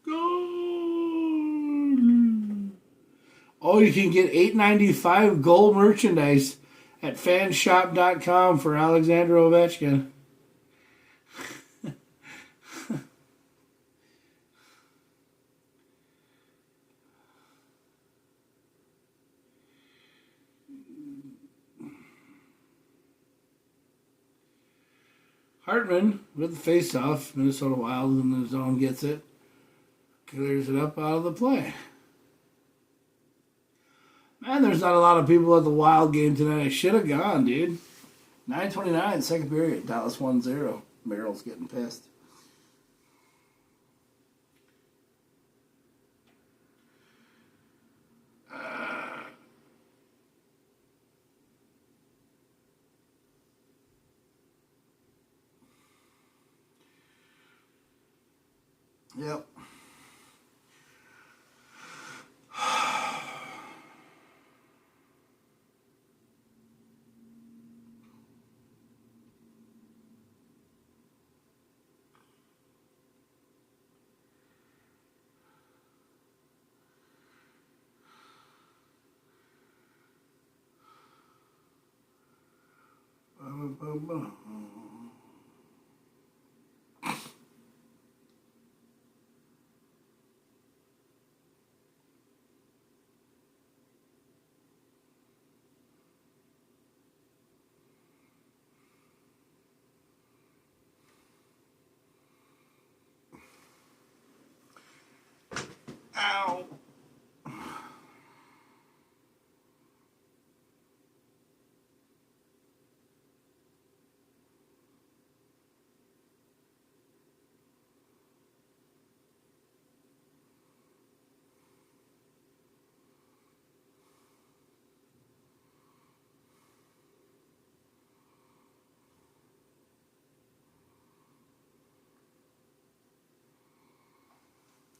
Goal. Oh, you can get $8.95 gold merchandise at fanshop.com for Alexander Ovechkin. Hartman with the face-off. Minnesota Wild in the zone gets it. Clears it up out of the play. Man, there's not a lot of people at the Wild game tonight. I should have gone, dude. 9:29, second period. Dallas 1-0. Merrill's getting pissed. Yep. Ow.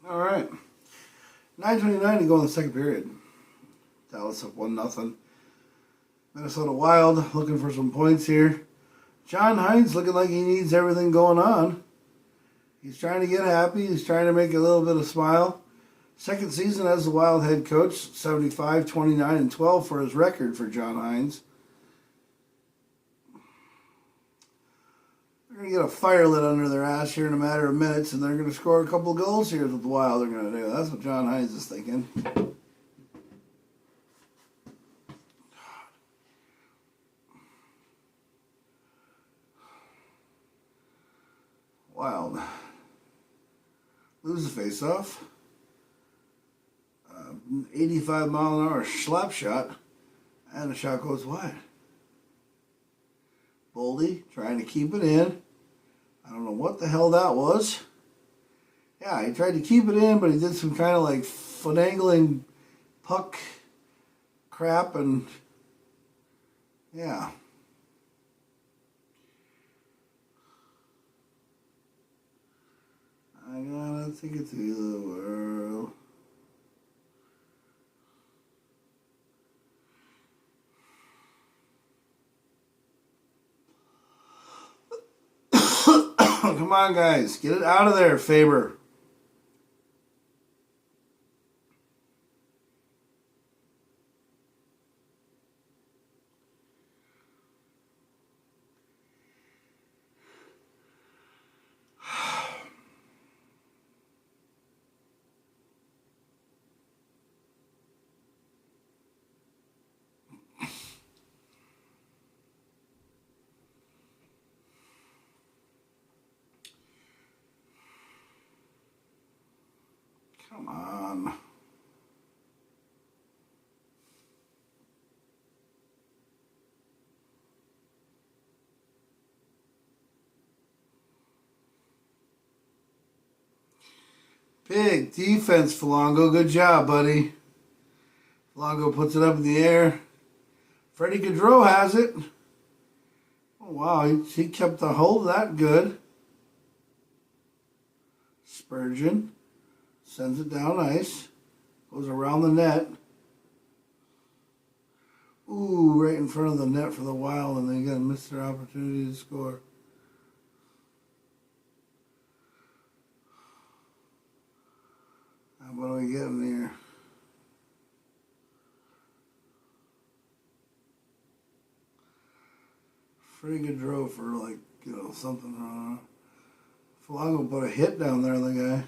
All right. 9:29 to go in the second period. Dallas up 1-0. Minnesota Wild looking for some points here. John Hines looking like he needs everything going on. He's trying to get happy. He's trying to make a little bit of smile. Second season as the Wild head coach, 75, 29, and 12 for his record for John Hines. They're going to get a fire lit under their ass here in a matter of minutes, and they're going to score a couple of goals here with the Wild they're going to do. That's what John Hines is thinking. Wild. Lose the face-off. 85-mile-an-hour slap shot, and the shot goes wide. Boldy trying to keep it in. I don't know what the hell that was. Yeah, he tried to keep it in, but he did some kind of like finagling puck crap, and yeah. I gotta take it to the world. Come on, guys. Get it out of there, Faber. on. Big defense, Falango. Good job, buddy. Falango puts it up in the air. Freddie Gaudreau has it. Oh, wow, he kept the hold that good. Spurgeon sends it down nice. Goes around the net. Ooh, right in front of the net for the Wild, and they got to miss their opportunity to score. What do we get in here? Pretty good draw for, like, something. Falango put a hit down there on the guy.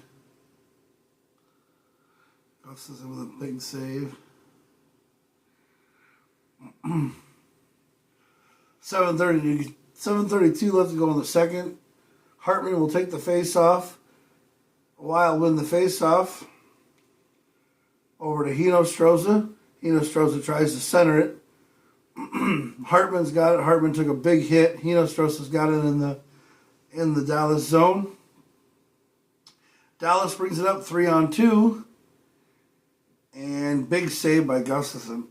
Gustafson with a big save. 7:32 left to go in the second. Hartman will take the face-off. Wild win the face-off. Over to Hinostroza. Hinostroza tries to center it. Hartman's got it. Hartman took a big hit. Hinostroza's got it in the Dallas zone. Dallas brings it up 3-on-2. And big save by Gustafson.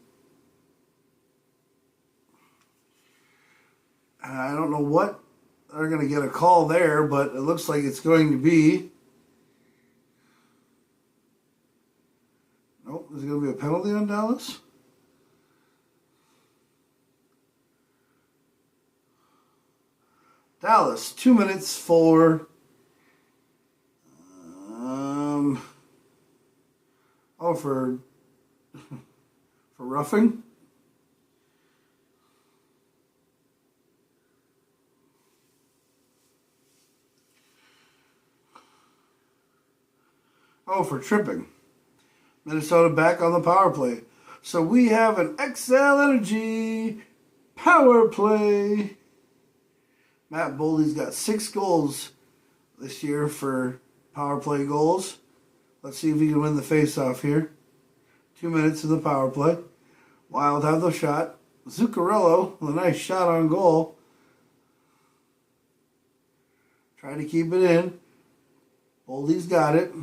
I don't know what they're going to get a call there, but it looks like it's going to be. Nope, is it going to be a penalty on Dallas? Dallas, 2 minutes for for roughing. Oh, for tripping. Minnesota back on the power play. So we have an XL Energy power play. Matt Boldy's got 6 goals this year for power play goals. Let's see if he can win the face-off here. 2 minutes in the power play. Wild have the shot. Zuccarello with a nice shot on goal. Try to keep it in. Boldy's got it.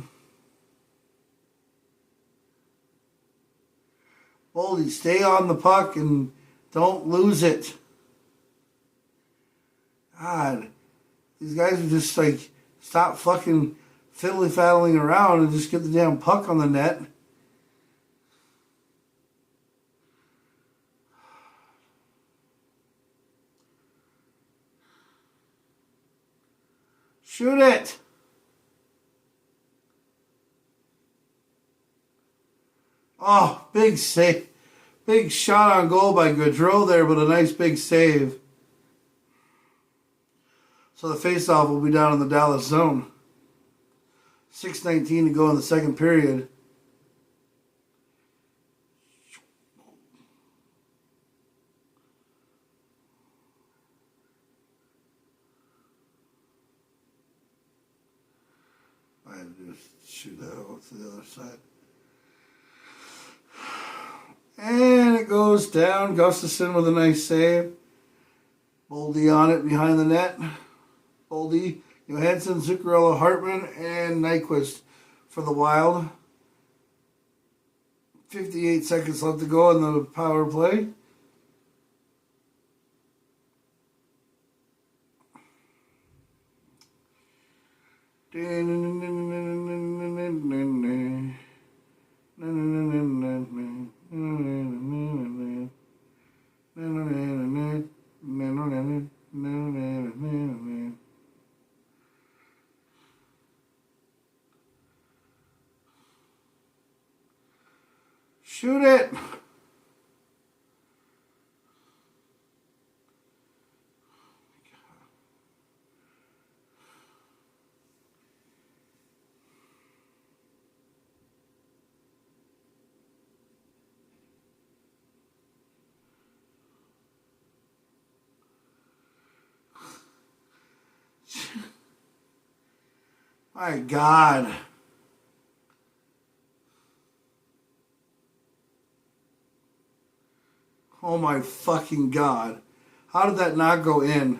Boldy, stay on the puck and don't lose it. God, these guys are just like, stop fucking fiddly-faddling around and just get the damn puck on the net. Shoot it! Oh, big save. Big shot on goal by Gaudreau there, but a nice big save. So the faceoff will be down in the Dallas zone. 6:19 to go in the second period. I had to just shoot that over to the other side. And it goes down. Gustafson with a nice save. Boldy on it behind the net. Boldy, Johansson, Zuccarello, Hartman, and Nyquist for the Wild. 58 seconds left to go in the power play. Shoot it! My God. Oh my fucking God. How did that not go in?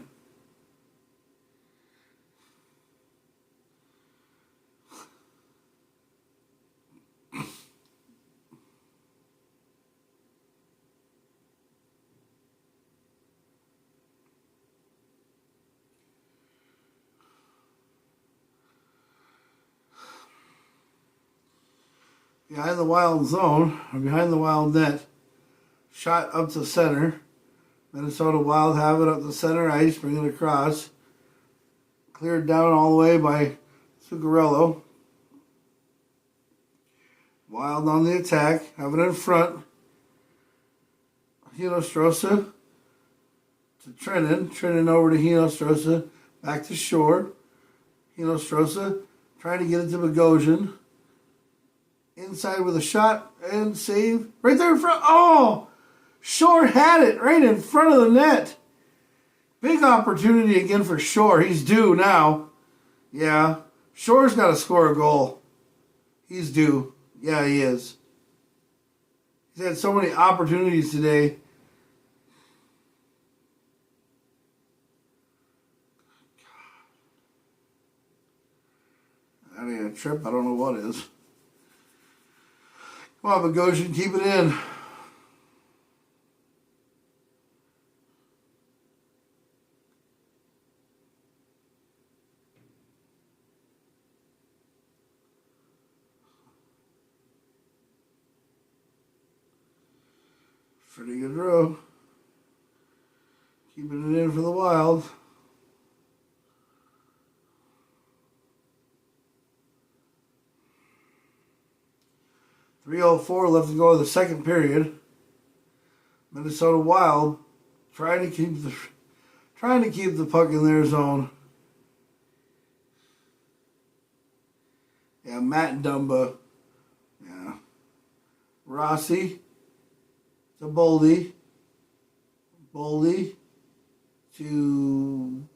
Behind the wild zone, or behind the wild net, shot up to center. Minnesota Wild have it up the center ice, bring it across. Cleared down all the way by Zuccarello. Wild on the attack, have it in front. Hinostroza to Trennan. Trennan over to Hinostroza. Back to Shore. Hinostroza trying to get it to Bogosian. Inside with a shot and save. Right there in front. Oh! Shore had it right in front of the net. Big opportunity again for Shore. He's due now. Yeah. Shore's got to score a goal. He's due. Yeah, he is. He's had so many opportunities today. I mean, a trip, I don't know what is. Come on, Bogosian, keep it in. Pretty good row. Keeping it in for the Wild. .304 left to go in the second period. Minnesota Wild trying to keep the puck in their zone. Yeah, Matt Dumba. Yeah. Rossi to Boldy. Boldy to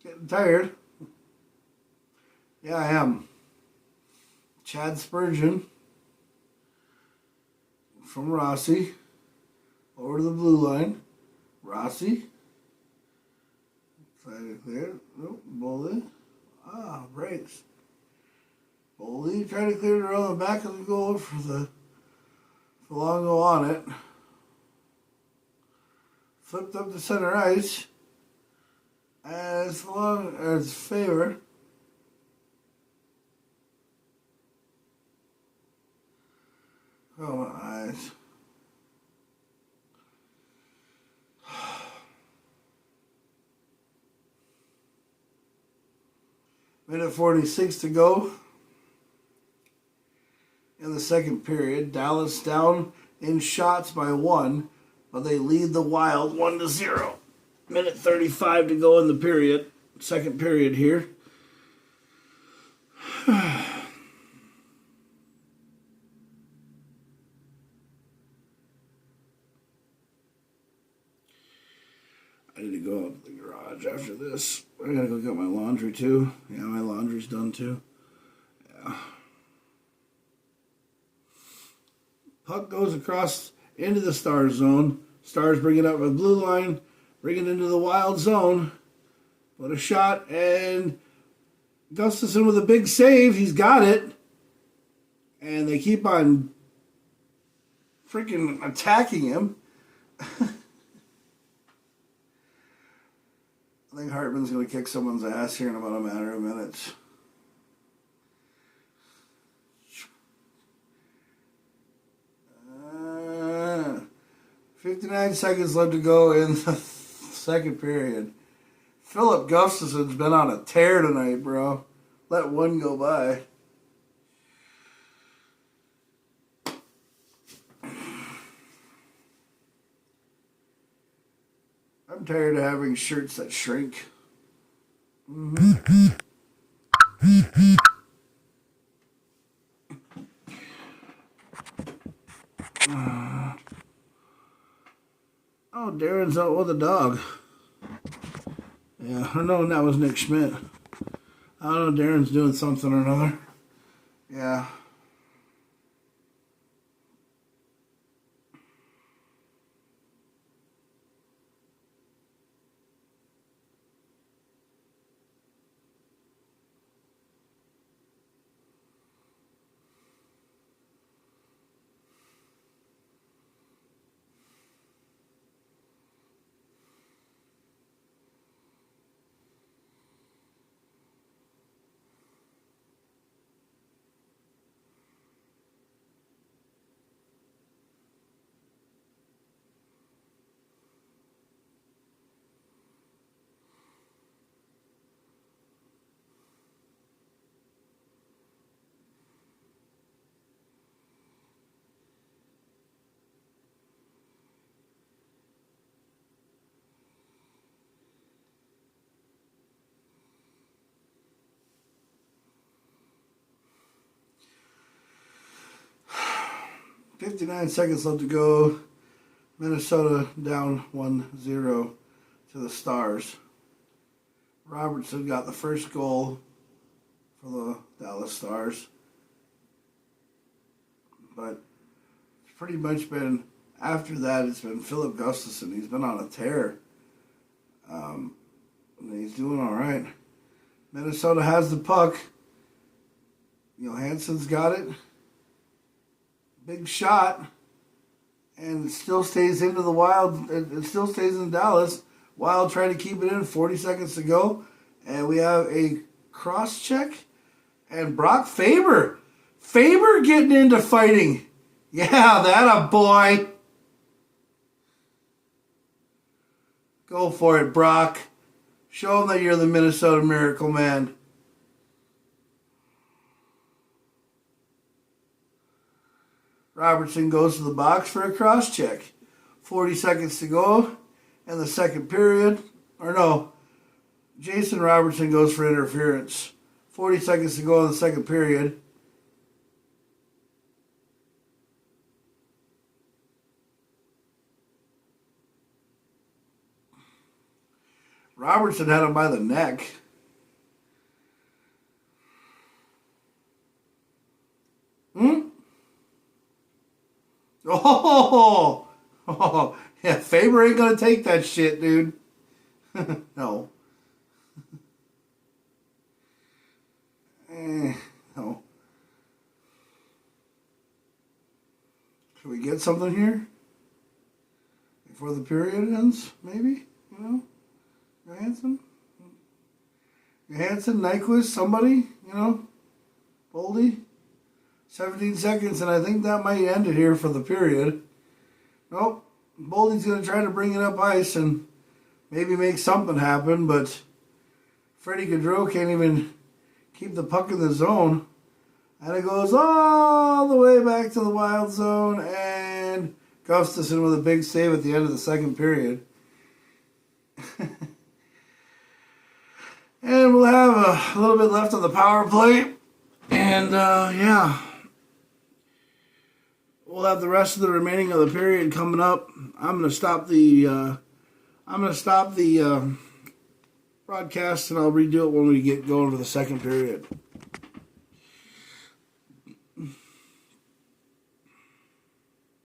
getting tired. Yeah, I am. Chad Spurgeon from Rossi over to the blue line. Rossi. Try to clear. Nope. Boldy. Breaks. Boldy trying to clear it around the back of the goal for Luongo on it. Flipped up to center ice. And it's favor. Oh my eyes. Minute 46 to go in the second period. Dallas down in shots by 1, but they lead the Wild 1-0. Minute 35 to go in the period. Second period here. I need to go out to the garage after this. I gotta go get my laundry too. Yeah, my laundry's done too. Yeah. Puck goes across into the Stars zone. Stars bring it up with blue line. Bring it into the Wild zone. Put a shot, and Gustafsson with a big save. He's got it. And they keep on freaking attacking him. I think Hartman's going to kick someone's ass here in about a matter of minutes. Uh, 59 seconds left to go in the second period. Philip Gustafsson's been on a tear tonight, bro. Let one go by. I'm tired of having shirts that shrink. Mm-hmm. Oh, Darren's out with a dog. Yeah, I know that was Nick Schmidt. I don't know, Darren's doing something or another. Yeah. .59 seconds left to go. Minnesota down 1-0 to the Stars. Robertson got the first goal for the Dallas Stars. But it's pretty much been, after that, it's been Philip Gustafson. He's been on a tear. And he's doing all right. Minnesota has the puck. Johansson's got it. Big shot. And it still stays into the Wild. It still stays in Dallas. Wild trying to keep it in. 40 seconds to go. And we have a cross check. And Brock Faber. Faber getting into fighting. Yeah, that a boy. Go for it, Brock. Show them that you're the Minnesota Miracle Man. Robertson goes to the box for a cross check. 40 seconds to go in the second period. Or no, Jason Robertson goes for interference. 40 seconds to go in the second period. Robertson had him by the neck. Oh, yeah, Faber ain't gonna take that shit, dude. No. No. Should we get something here? Before the period ends, maybe? Johansson, Nyquist, somebody, Boldy. 17 seconds, and I think that might end it here for the period. Nope. Boldy's going to try to bring it up ice and maybe make something happen, but Freddie Gaudreau can't even keep the puck in the zone. And it goes all the way back to the Wild zone, and Gustafson with a big save at the end of the second period. And we'll have a little bit left on the power play. And, yeah. We'll have the rest of the remaining of the period coming up. I'm going to stop the broadcast, and I'll redo it when we get going to the second period.